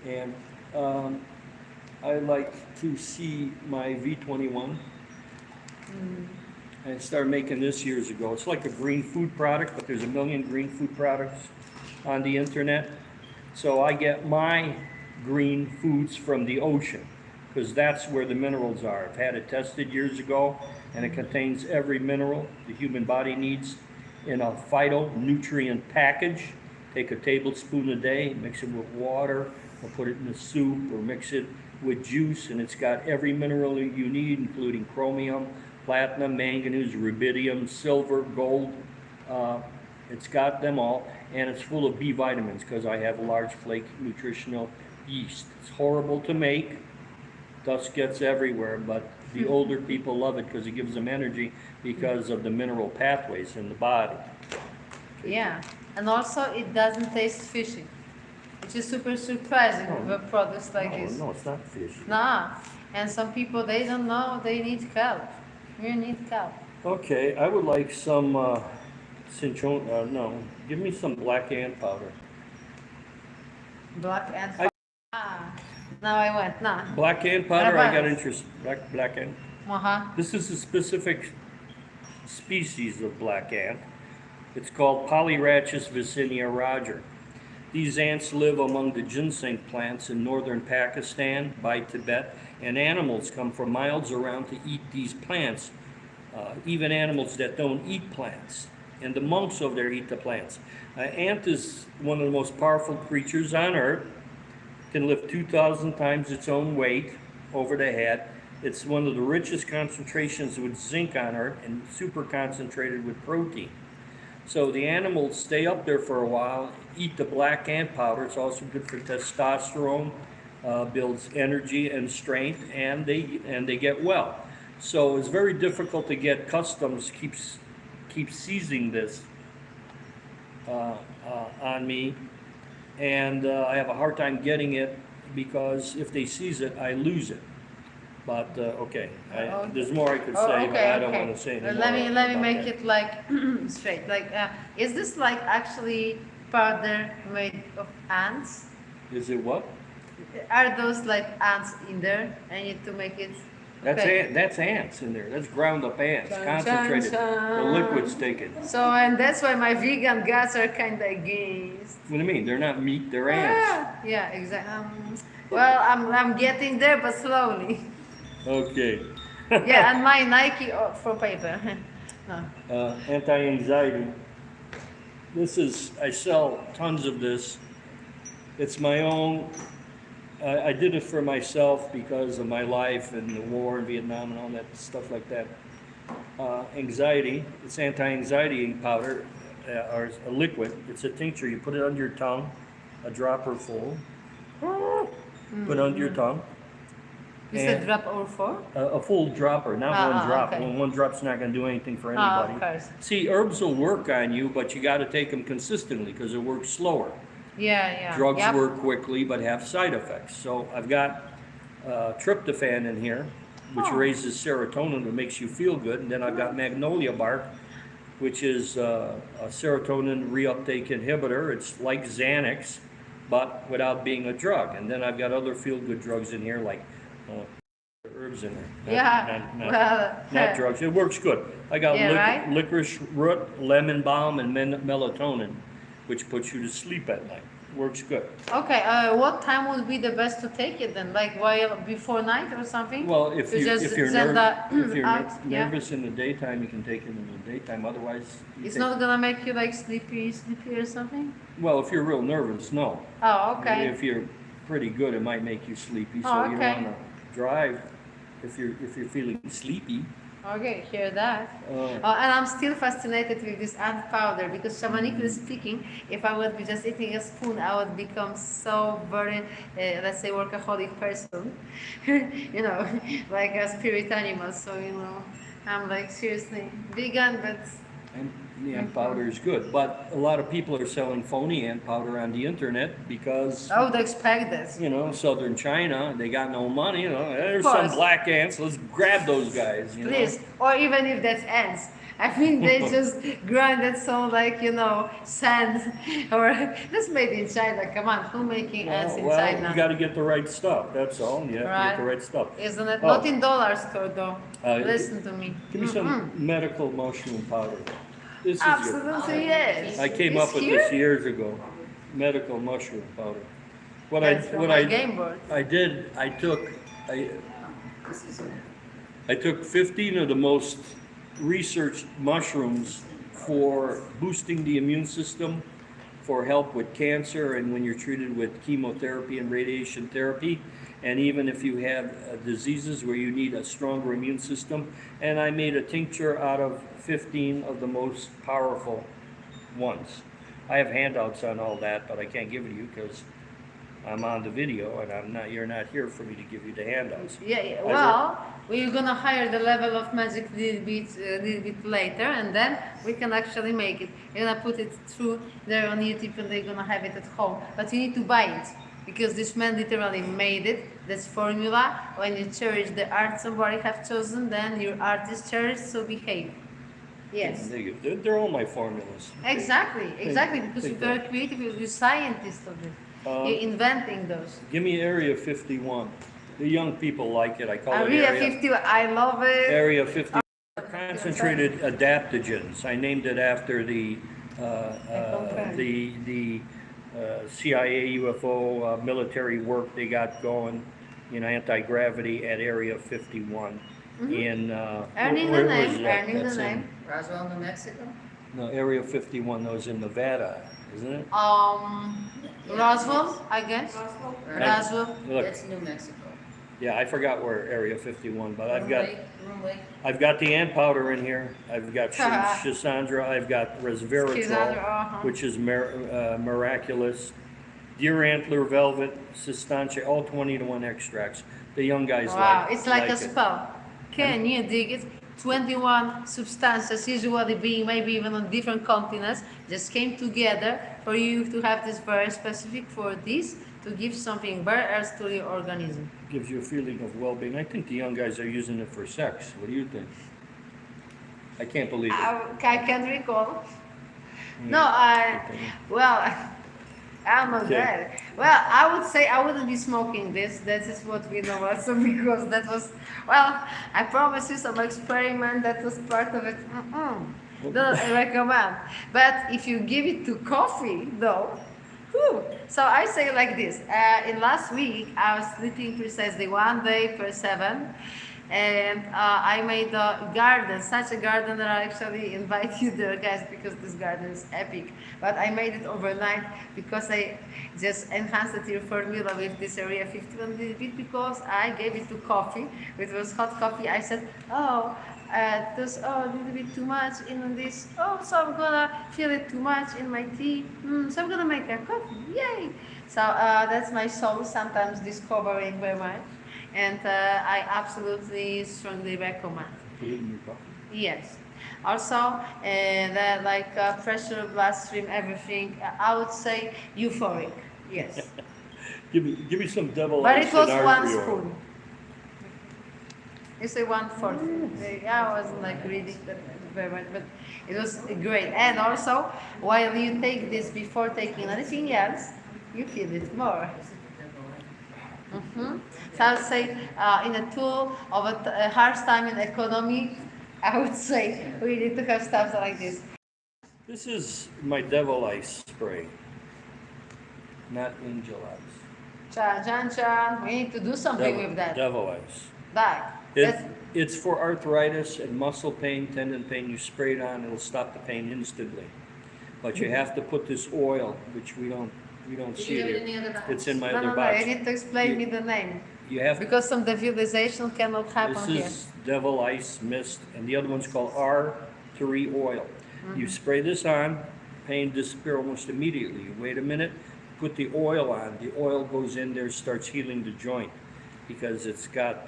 and I like to see my V21. I started making this years ago. It's like a green food product, but there's a million green food products on the internet. So I get my green foods from the ocean because that's where the minerals are. I've had it tested years ago, and it contains every mineral the human body needs in a phytonutrient package. Take a tablespoon a day, mix it with water, or put it in a soup, or mix it with juice, and it's got every mineral you need, including chromium, platinum, manganese, rubidium, silver, gold. It's got them all, and it's full of B vitamins because I have a large flake nutritional yeast. It's horrible to make, dust gets everywhere, but the older people love it because it gives them energy because of the mineral pathways in the body. Yeah, and also it doesn't taste fishy, which is super surprising with products like this. No, it's not fish. Nah, and some people, they don't know they need kelp. You need kelp. Okay, I would like some no, give me some black ant powder. Black ant. I- Ah, now I went. Nah. Black ant powder, I got Rabans. interest. Black ant. Uh-huh. This is a specific species of black ant. It's called Polyrachis vicinia roger. These ants live among the ginseng plants in northern Pakistan by Tibet, and animals come from miles around to eat these plants, even animals that don't eat plants. And the monks over there eat the plants. Ant is one of the most powerful creatures on earth. Can lift 2,000 times its own weight over the head. It's one of the richest concentrations with zinc on earth and super concentrated with protein. So the animals stay up there for a while, eat the black ant powder. It's also good for testosterone, builds energy and strength, and they get well. So it's very difficult to get. Customs keeps seizing this on me, and I have a hard time getting it because if they seize it, I lose it. But okay, there's more I could say, but I don't want to say anymore. Let me about make that. it like straight. Like, is this like actually powder made of ants? Is it what? Are those like ants in there? I need to make it. That's ants in there. That's ground up ants, Dun, concentrated. dun, The dun. liquid's taken. So, and that's why my vegan guys are kind of against. What do you mean? They're not meat. They're ants. Yeah, exactly. Well, I'm getting there, but slowly. Okay. Yeah, and my Nike for paper. No. Anti-anxiety. I sell tons of this. It's my own. I did it for myself because of my life and the war in Vietnam and all that stuff like that. Anxiety. It's anti-anxiety powder, or a liquid. It's a tincture. You put it under your tongue, a dropper full. Put it under your tongue. You said And- drop or four? A full dropper, not one drop. okay. One drop's not going to do anything for Of anybody. course. See, herbs will work on you, but you got to take them consistently because it works slower. Yeah. Drugs Yep. work quickly but have side effects. So I've got tryptophan in here, which Oh. raises serotonin, that makes you feel good. And then I've got magnolia bark, which is a serotonin reuptake inhibitor. It's like Xanax, but without being a drug. And then I've got other feel-good drugs in here, like herbs in there. Yeah, well, Not drugs. It works good. I got Yeah, right? licorice root, lemon balm, and melatonin, which puts you to sleep at night. Works good. Okay, what time would be the best to take it then? Like while before night or something? Well, if To you just if you're send if you're out, yeah. nervous in the daytime, you can take it in the daytime. Otherwise, you It's take- not gonna make you like sleepy or something? Well, if you're real nervous, no. Oh, okay. If you're pretty good, it might make you sleepy. So Oh, you okay. don't want to drive if you're feeling sleepy. Okay, hear that. Uh, And I'm still fascinated with this ant powder because shamanically speaking, if I would be just eating a spoon, I would become so very, let's say, workaholic person. You know, like a spirit animal. So, you know, I'm like seriously vegan, but And the ant powder is good, but a lot of people are selling phony ant powder on the internet because, I would expect this. you know, southern China, they got no money, you know, there's Of some course. black ants, let's grab those guys, you know. Please, or even if that's ants. I mean, they just grind that so like, you know, sand, or that's made in China. Come on, who making ants in Well, China? you gotta get the right stuff, that's all, you have to Right. get the right stuff. Isn't it? Oh. Not in dollar store though. Uh, Listen to me. Give me some medical mushroom powder. This is your, Absolutely yes. I came It's up with here? this years ago, medical mushroom powder. What That's from what my game board. I did, I took 15 of the most researched mushrooms for boosting the immune system, for help with cancer, and when you're treated with chemotherapy and radiation therapy, and even if you have diseases where you need a stronger immune system. And I made a tincture out of 15 of the most powerful ones. I have handouts on all that, but I can't give it to you because I'm on the video and you're not here for me to give you the handouts. Yeah. Well, we're gonna hire the level of magic little bit later, and then we can actually make it. You're gonna put it through there on YouTube, and they're gonna have it at home. But you need to buy it because this man literally made it. This formula. When you cherish the art somebody have chosen, then your art is cherished. So behave. Yes. They're all my formulas. Exactly. Because think you're very creative. You're a scientist of it. You're inventing those. Give me Area 51. The young people like it. I call it Area 50. I love it. Area 50. Concentrated adaptogens. I named it after the CIA UFO military work they got going, you know, anti-gravity at Area 51 in Earning where the was name. that? Earning the That's in- name. Roswell, New Mexico? No, Area 51, that was in Nevada, isn't it? Roswell, I guess. Roswell. Look, That's New Mexico. yeah, I forgot where Area 51, but Room Lake. I've got the ant powder in here. I've got Schisandra. I've got resveratrol, Schisandra, which is miraculous. Deer antler velvet, Cistantia, all 20-to-1 extracts. The young guys Wow, like it's like a it. spell. Can you dig it? 21 substances, usually being maybe even on different continents, just came together for you to have this very specific for this to give something very else to your organism. Gives you a feeling of well-being. I think the young guys are using it for sex. What do you think? I can't believe it. I can't recall. Hmm. No, well, I'm not Okay. that. Well, I would say I wouldn't be smoking this. That is what we know also because that was, well, I promise you some experiment that was part of it. Don't recommend. But if you give it to coffee, though, whew. So I say like this. In last week, I was sleeping precisely 1 day per 7. And I made a garden, such a garden that I actually invite you there, guys, because this garden is epic. But I made it overnight because I just enhanced it your formula with this Area 51 little bit because I gave it to coffee. It was hot coffee. I said, oh, there's a little bit too much in this. Oh, so I'm gonna feel it too much in my tea. So I'm gonna make a coffee. Yay! So that's my soul sometimes discovering very much. And I absolutely strongly recommend. Put it in your coffee. Yes. Also, that like pressure, bloodstream, everything. I would say euphoric. Yes. Give me some devil But eyes it was and one artery oil. spoon. It's a 1/4. Yeah, I wasn't like reading that very much, but it was great. And also, while you take this before taking anything else, you feel it more. So I would say, in a tool of a hard time in economy, I would say we need to have stuff like this. This is my devil ice spray, not angel ice. Chan, chan, chan. We need to do something with that. Devil ice. That. It, That's, it's for arthritis and muscle pain, tendon pain. You spray it on, it'll stop the pain instantly. But you have to put this oil, which we don't Did see you it have it in the here. other box? It's in my no, other no, no. box. You need to explain me the name. You have Because some visualization cannot this happen here. is Devil Ice Mist, and the other one's called R3 Oil. You spray this on, pain disappear almost immediately. You wait a minute, put the oil on. The oil goes in there, starts healing the joint because it's got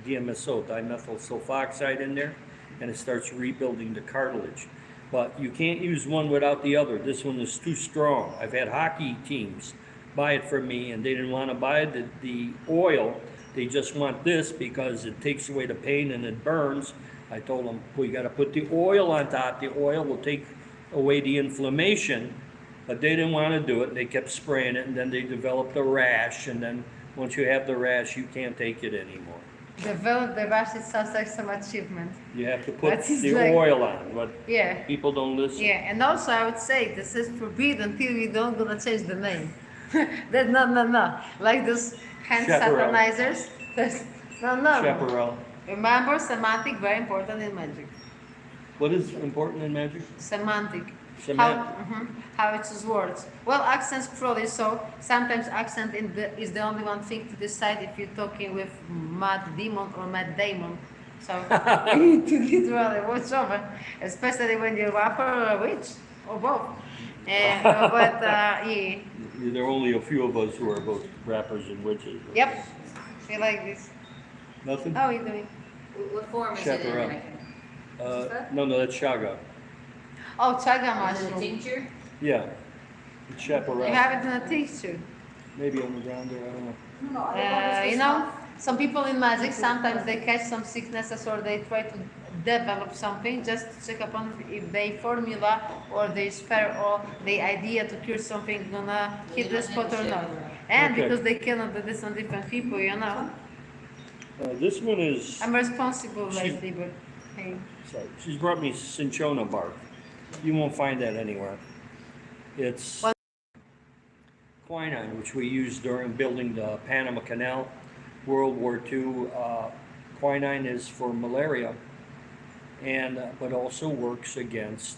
DMSO, dimethyl sulfoxide, in there, and it starts rebuilding the cartilage. But you can't use one without the other. This one is too strong. I've had hockey teams buy it from me, and they didn't want to buy the oil. They just want this because it takes away the pain and it burns. I told them, well, you got to put the oil on top. The oil will take away the inflammation, but they didn't want to do it. They kept spraying it, and then they developed a rash, and then once you have the rash, you can't take it anymore. Develop the rash, it sounds like some achievement. You have to put That is the like- oil on, but Yeah. people don't listen. Yeah, and also I would say this is forbidden until we don't gonna change the name. That no. Like those hand Chaparral. satanizers. No. Chaparral. Remember, semantic very important in magic. What is important in magic? Semantic. Semantic. How it is words. Well, accents probably so. Sometimes accent is the only one thing to decide if you're talking with Matt Demon or Matt Damon. So you need to literally watch over, especially when you're a rapper or a witch or both. Yeah. There are only a few of us who are both rappers and witches. Yep. Feel like this. Nothing? How are you doing? What form is it in? Chaparral. No, that's chaga. Oh, chaga Is it a mushroom. tincture? Yeah, it's chaparral. You have it in a tincture. Maybe on the ground there, I don't know. You know, some people in magic, sometimes they catch some sicknesses or they try to develop something just to check upon if they formula or they spare or the idea to cure something gonna hit the spot or not. And Okay. because they cannot do this on different people, you know. This one is, I'm responsible She- lately, but hey. sorry, she's brought me cinchona bark. You won't find that anywhere. It's What? quinine, which we used during building the Panama Canal, World War II. Quinine is for malaria, and but also works against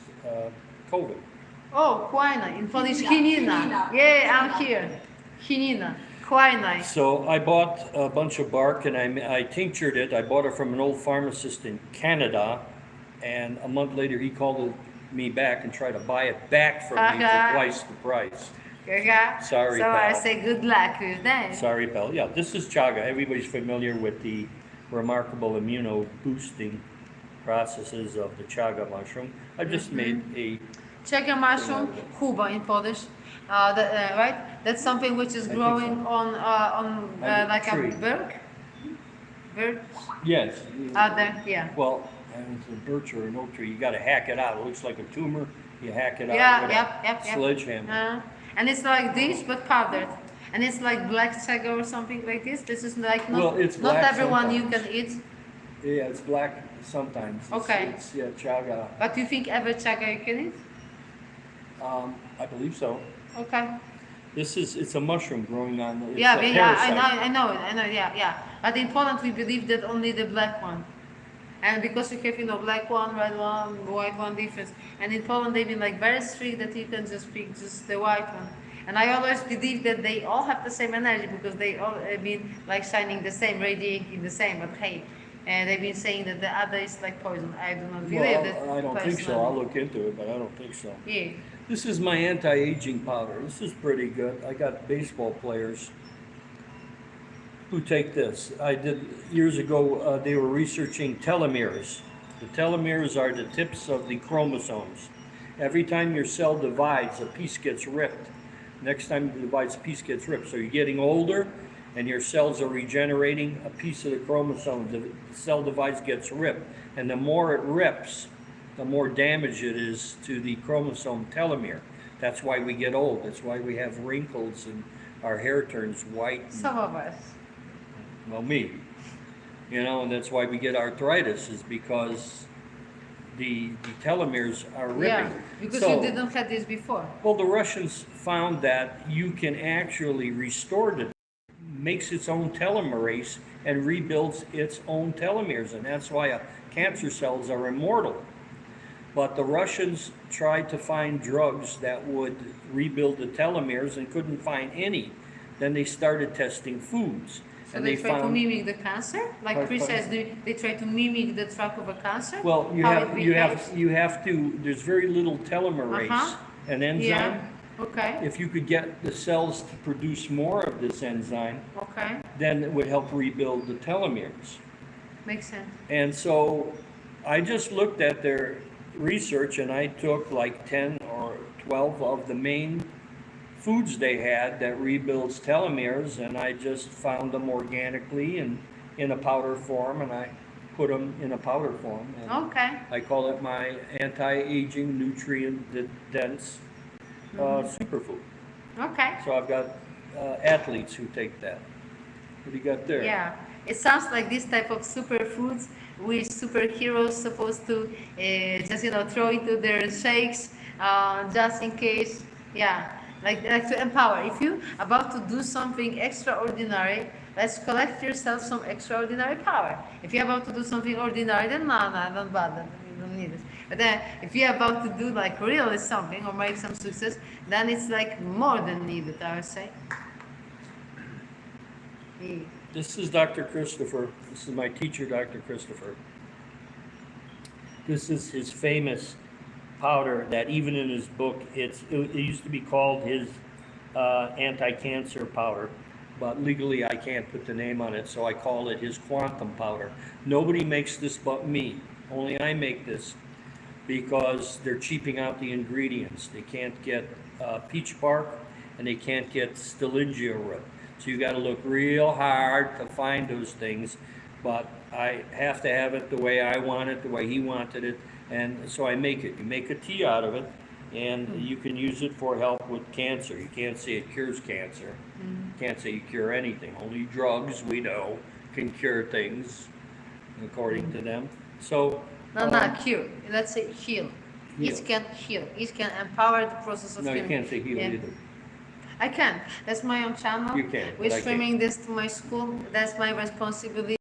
COVID. Oh, quinine. In Polish, quinina. Yeah, I'm here. Quinina. Quinine. So I bought a bunch of bark and I tinctured it. I bought it from an old pharmacist in Canada, and a month later he called me back and tried to buy it back from me for twice the price. Okay. Sorry, So I pal. say good luck with that. Sorry, pal. Yeah, this is chaga. Everybody's familiar with the remarkable immuno-boosting processes of the chaga mushroom. I just made a Chaga mushroom, huba in Polish, right? That's something which is I think growing so. on a like tree. a birch. Birch yes. out there, yeah. Well, and it's a birch or an oak tree. You got to hack it out. It looks like a tumor. You hack it out Yeah, with yep. a sledgehammer. And it's like this, but powdered. And it's like black chaga or something like this. This is like not, Well, it's not black everyone you sometimes. can eat. Yeah, it's black sometimes. Okay. It's, yeah, chaga. But you think every chaga you can eat? I believe so. Okay. It's a mushroom growing on the, it's Yeah, a yeah, parasite. I know, yeah. But in Poland we believe that only the black one. And because you have, black one, red one, white one difference. And in Poland they've been like very strict that you can just pick just the white one. And I always believe that they all have the same energy because they all have been like shining the same, radiating the same. But hey, and they've been saying that the other is like poison. I do not believe that. Well, I don't think so. personally. I'll look into it, but I don't think so. Yeah. This is my anti-aging powder. This is pretty good. I got baseball players who take this. I did years ago. They were researching telomeres. The telomeres are the tips of the chromosomes. Every time your cell divides, a piece gets ripped. Next time it divides, a piece gets ripped. So you're getting older, and your cells are regenerating, a piece of the chromosome, the cell divides, gets ripped. And the more it rips, the more damage it is to the chromosome telomere. That's why we get old. That's why we have wrinkles and our hair turns white. Some of us. Well, me. You know, and that's why we get arthritis, is because the telomeres are ripping. Yeah, because So- you didn't have this before. Well, the Russians found that you can actually restore it, makes its own telomerase and rebuilds its own telomeres, and that's why cancer cells are immortal. But the Russians tried to find drugs that would rebuild the telomeres and couldn't find any. Then they started testing foods. So and they try to found, mimic the cancer, like Pardon? Chris says. They try to mimic the track of a cancer. well, you how have it you have behaves? you have to. There's very little telomerase, Uh-huh. an enzyme. Yeah. Okay. If you could get the cells to produce more of this enzyme, Okay. then it would help rebuild the telomeres. Makes sense. And so I just looked at their research and I took like 10 or 12 of the main foods they had that rebuilds telomeres, and I just found them organically and in a powder form, and I put them in a powder form. And Okay. I call it my anti-aging, nutrient-dense superfood. Okay. So I've got athletes who take that. What do you got there? Yeah. It sounds like this type of superfoods which superheroes supposed to just throw into their shakes just in case. Yeah. Like to empower. If you about to do something extraordinary, let's collect yourself some extraordinary power. If you're about to do something ordinary, then no, don't bother. You don't need it. But then, if you're about to do like really something or make some success, then it's like more than needed, I would say. Yeah. This is Dr. Christopher. This is my teacher, Dr. Christopher. This is his famous powder that even in his book, it used to be called his anti-cancer powder, but legally I can't put the name on it, so I call it his quantum powder. Nobody makes this but me. Only I make this because they're cheaping out the ingredients. They can't get peach bark and they can't get Stillingia root. So you got to look real hard to find those things, but I have to have it the way I want it, the way he wanted it, and so I make it. You make a tea out of it, and you can use it for help with cancer. You can't say it cures cancer. You can't say you cure anything. Only drugs, we know, can cure things, according to them. So No, not cure. Let's say heal. Heal. It can heal. It can empower the process of no, you healing. can't say heal Yeah. either. I can. That's my own channel. You can, but We're I can't. streaming this to my school. That's my responsibility.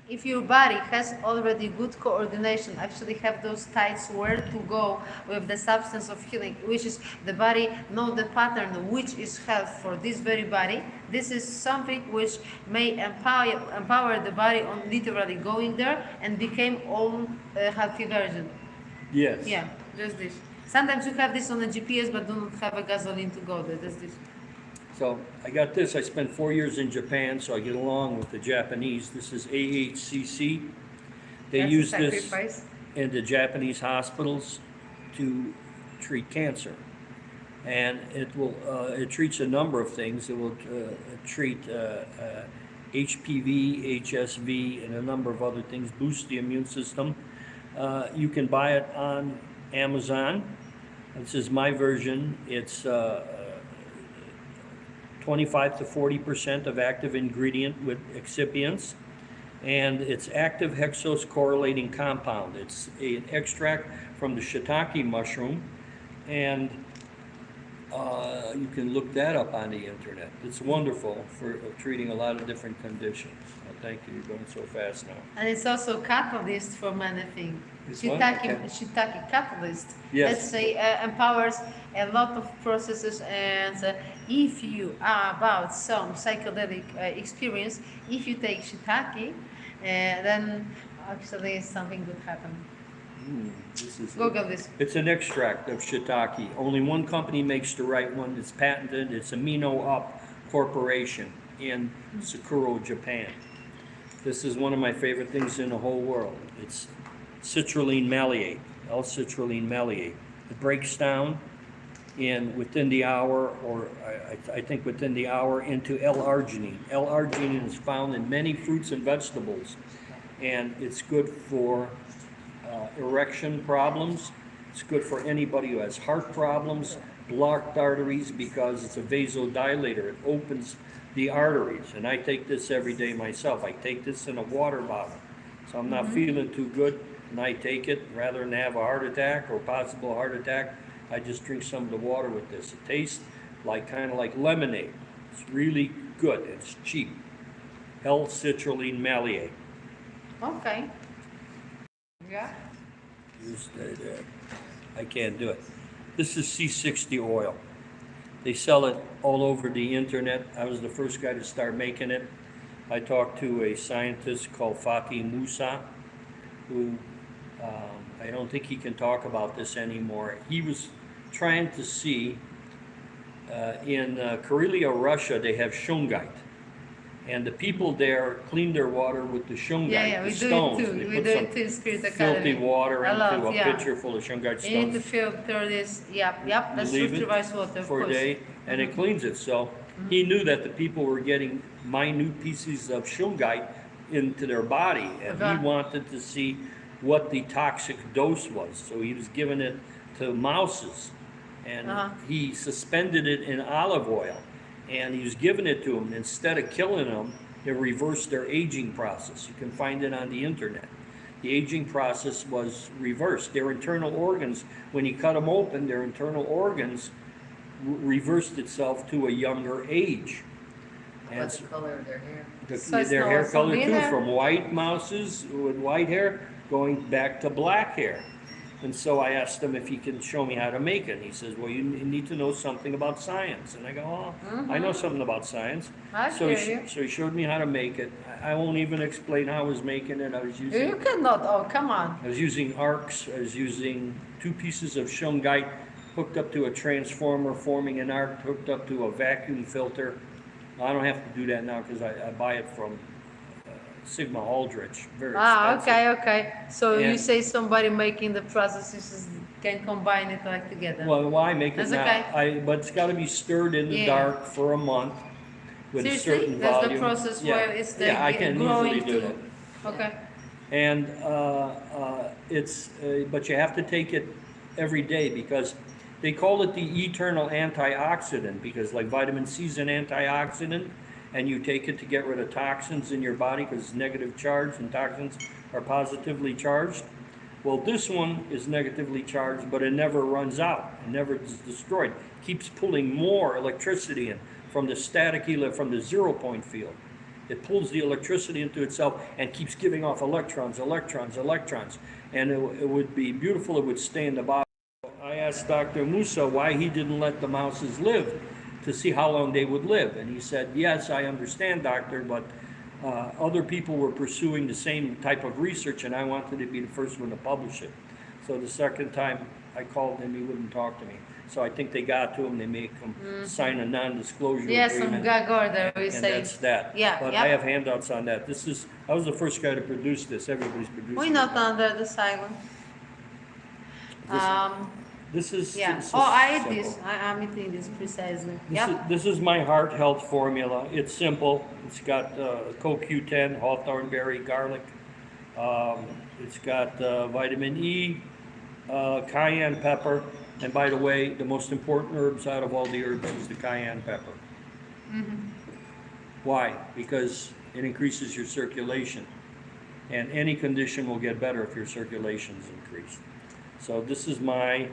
If your body has already good coordination, actually have those tides where to go with the substance of healing, which is the body know the pattern which is health for this very body. This is something which may empower the body on literally going there and became own healthy version. Yes. Yeah, just this. Sometimes you have this on a GPS but do not have a gasoline to go there. That's this. So I got this. I spent 4 years in Japan, so I get along with the Japanese. This is AHCC. They That's a use this sacrifice. in the Japanese hospitals to treat cancer, and it treats a number of things. It will treat HPV, HSV, and a number of other things. Boost the immune system. You can buy it on Amazon. This is my version. It's 25 to 40% of active ingredient with excipients, and it's active hexose correlating compound. It's an extract from the shiitake mushroom, and you can look that up on the internet. It's wonderful for treating a lot of different conditions. Thank you. You're going so fast now. And it's also catalyst for many things. It's what? Shiitake catalyst. Yes. Let's say empowers a lot of processes, and if you are about some psychedelic experience, if you take shiitake, then actually something good happen. This is Google this. It's an extract of shiitake. Only one company makes the right one. It's patented. It's Amino Up Corporation in Sakuro, Japan. This is one of my favorite things in the whole world. It's citrulline maleate, L-citrulline maleate. It breaks down and within the hour, or I think within the hour, into L-arginine. L-arginine is found in many fruits and vegetables, and it's good for erection problems. It's good for anybody who has heart problems, blocked arteries, because it's a vasodilator. It opens the arteries, and I take this every day myself. I take this in a water bottle. So I'm not feeling too good, and I take it rather than have a heart attack or possible heart attack. I just drink some of the water with this. It tastes like kind of like lemonade. It's really good. It's cheap. L-citrulline maleate. Okay. Yeah. I can't do it. This is C60 oil. They sell it all over the internet. I was the first guy to start making it. I talked to a scientist called Fatih Musa, who I don't think he can talk about this anymore. He was trying to see, in Karelia, Russia, they have shungite. And the people there clean their water with the shungite, Yeah, the we stones. do it too. They We put do some it too, Spirit filthy Academy. water A lot, into a yeah. pitcher full of shungite You need to stones. filter this. Yep, that's Leave it filterized water, of for a course. day, and it cleans it. So he knew that the people were getting minute pieces of shungite into their body, and Okay. he wanted to see what the toxic dose was. So he was giving it to mouses, and he suspended it in olive oil, and he was giving it to them. Instead of killing them, it reversed their aging process. You can find it on the internet. The aging process was reversed. Their internal organs, when he cut them open, their internal organs reversed itself to a younger age. And What's the color of their hair? So it's their not hair also color too, neither? from white mouses with white hair going back to black hair. And so I asked him if he can show me how to make it. And he says, well, you need to know something about science. And I go, oh, I know something about science. I So hear you. so he showed me how to make it. I won't even explain how I was making it. You cannot. Oh, come on. I was using arcs. I was using 2 pieces of shungite hooked up to a transformer, forming an arc, hooked up to a vacuum filter. I don't have to do that now because I buy it from Sigma Aldrich. Very expensive. Okay. So you And- say somebody making the processes can combine it like together. Well, why make it That's now? okay. But it's got to be stirred in the Yeah. dark for a month with a Seriously? certain That's volume. the process Yeah. where it's the Yeah, I can growing easily do to. that. Okay. And but you have to take it every day because they call it the eternal antioxidant, because like vitamin C is an antioxidant, and you take it to get rid of toxins in your body because it's negative charged and toxins are positively charged. Well, this one is negatively charged, but it never runs out. It never is destroyed. It keeps pulling more electricity in from the from the 0-point field. It pulls the electricity into itself and keeps giving off electrons. And it would be beautiful. It would stay in the body. I asked Dr. Musa why he didn't let the mouses live to see how long they would live. And he said, yes, I understand, doctor, but other people were pursuing the same type of research, and I wanted to be the first one to publish it. So the second time I called him, he wouldn't talk to me. So I think they got to him, they make him sign a non-disclosure Yeah, some agreement. gag order, we And say. that's that. Yeah, But yeah. I have handouts on that. I was the first guy to produce this. Everybody's produced We're it. not under the silent. This is. Yeah. this is Oh, I eat simple. this. I'm eating this precisely. Yep. This is my heart health formula. It's simple. It's got CoQ10, hawthorn berry, garlic. It's got vitamin E, cayenne pepper. And by the way, the most important herbs out of all the herbs is the cayenne pepper. Why? Because it increases your circulation. And any condition will get better if your circulation is increased. So this is my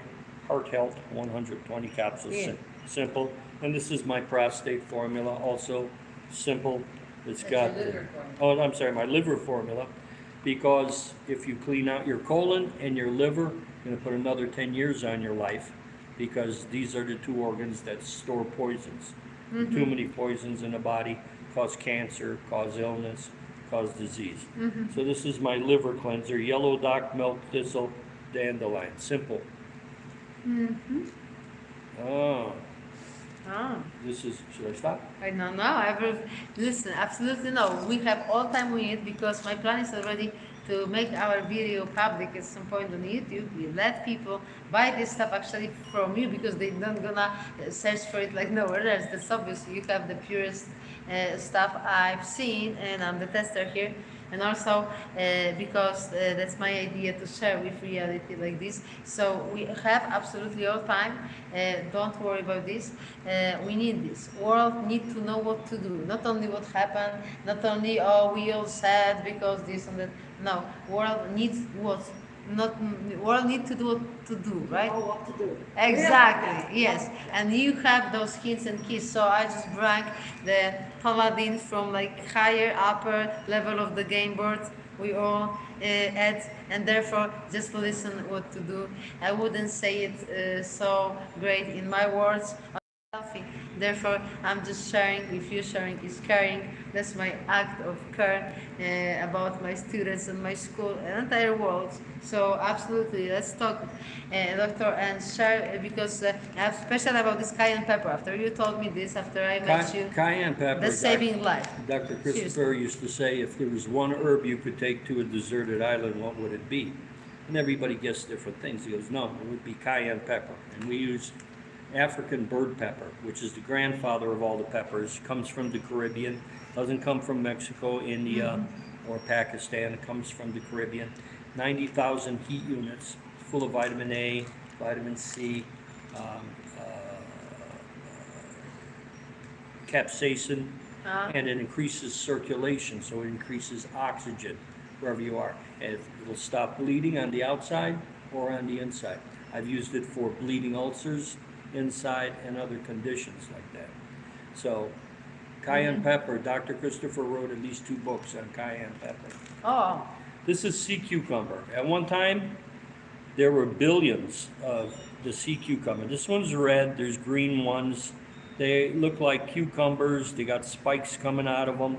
Heart Health 120 capsules, Yeah. simple. And this is my prostate formula, also simple. It's That's got, your liver formula. oh, I'm sorry, my liver formula. Because if you clean out your colon and your liver, you're gonna put another 10 years on your life, because these are the 2 organs that store poisons. Too many poisons in the body cause cancer, cause illness, cause disease. So this is my liver cleanser, yellow dock, milk thistle, dandelion, simple. Oh, this is, should I stop? I don't know. Listen, absolutely no. We have all time we need because my plan is already to make our video public at some point on YouTube. We let people buy this stuff actually from you because they don't gonna search for it like nowhere else. That's obvious. You have the purest stuff I've seen, and I'm the tester here. And also because that's my idea to share with reality like this. So we have absolutely all time. Don't worry about this. We need this. World need to know what to do. Not only what happened. Not only we all sad because this and that. No, world needs what. Not world need to do what to do, right? Know what to do. Exactly, yes. And you have those hints and keys. So I just bring the paladin from like higher, upper level of the game board. We all add, and therefore just listen what to do. I wouldn't say it so great in my words. Healthy. Therefore, I'm just sharing. If you sharing is caring, that's my act of care about my students and my school and entire world. So absolutely, let's talk, doctor, and share because I'm special about this cayenne pepper. After you told me this, after I met you, Cayenne pepper. that's saving life. Dr. Christopher used to say, if there was one herb you could take to a deserted island, what would it be? And everybody guessed different things. He goes, no, it would be cayenne pepper. And we use African bird pepper, which is the grandfather of all the peppers, comes from the Caribbean, doesn't come from Mexico, India, or Pakistan. It comes from the Caribbean. 90,000 heat units, full of vitamin A, vitamin C, capsaicin, and it increases circulation, so it increases oxygen wherever you are. And it'll stop bleeding on the outside or on the inside. I've used it for bleeding ulcers inside and other conditions like that. So cayenne pepper, Dr. Christopher wrote at least 2 books on cayenne pepper. Oh, This is sea cucumber. At one time, there were billions of the sea cucumber. This one's red, there's green ones. They look like cucumbers, they got spikes coming out of them.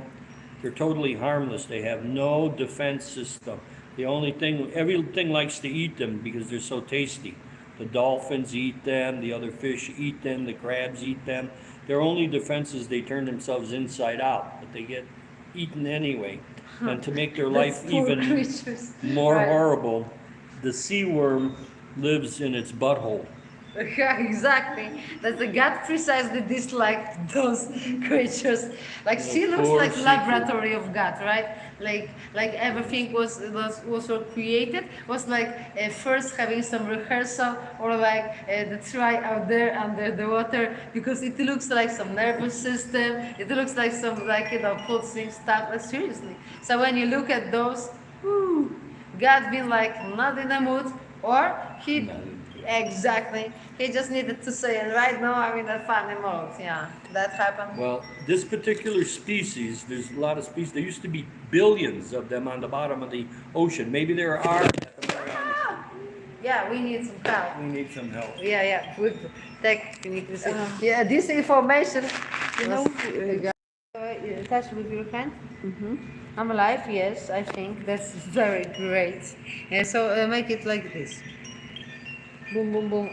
They're totally harmless, they have no defense system. The only thing, everything likes to eat them because they're so tasty. The dolphins eat them, the other fish eat them, the crabs eat them. Their only defense is they turn themselves inside out, but they get eaten anyway. And to make their life that's poor even creatures. more Right. horrible, the sea worm lives in its butthole. Yeah, exactly. That the gut precisely dislike those creatures. Like she looks poor like sea laboratory of gut, right? Like everything was created was like first having some rehearsal or like the try out there under the water because it looks like some nervous system. It looks like some pulsing stuff. Like seriously. So when you look at those, God been like not in the mood or he. Not in- Exactly. He just needed to say it right now. I'm in a funny mode. Yeah, that happened. Well, this particular species, there's a lot of species. There used to be billions of them on the bottom of the ocean. Maybe there are. Yeah, we need some help. We need some help. Yeah, with technique. Yeah, this information. You know, touch with your hand. I'm alive. Yes, I think that's very great. Yeah, so make it like this. Bum, bum, bum.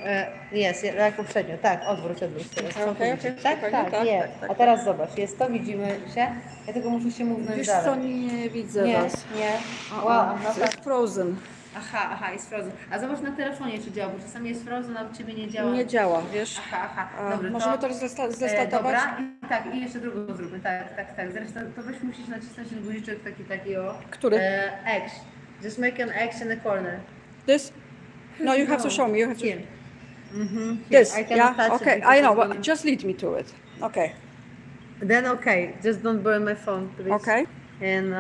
Jest, jak poprzednio. Tak, odwróć teraz. Okej, całkowicie. okej, Tak, spokojnie, tak, jest. tak. A teraz zobacz, jest to, widzimy się. Ja tylko muszę się mównąć Wiesz dalej. co, nie widzę Nie, was. nie. O, Wow, o, no tak. jest frozen. Aha, jest frozen. A zobacz na telefonie, czy działa, bo czasami jest frozen, a u Ciebie nie działa. Nie działa, wiesz. Aha. A, Dobra, możemy to zrestartować? Dobra, i tak, i jeszcze drugą zróbmy. Tak. Zresztą to weź musisz nacisnąć ten guziczek taki o. Który? X. Just make an X in the corner. This? No, you have to show me. You have to. Here. This, I cannot yeah? touch it Okay, because I know, it's but gonna- just lead me to it. Okay, Then okay, just don't burn my phone, please. okay. And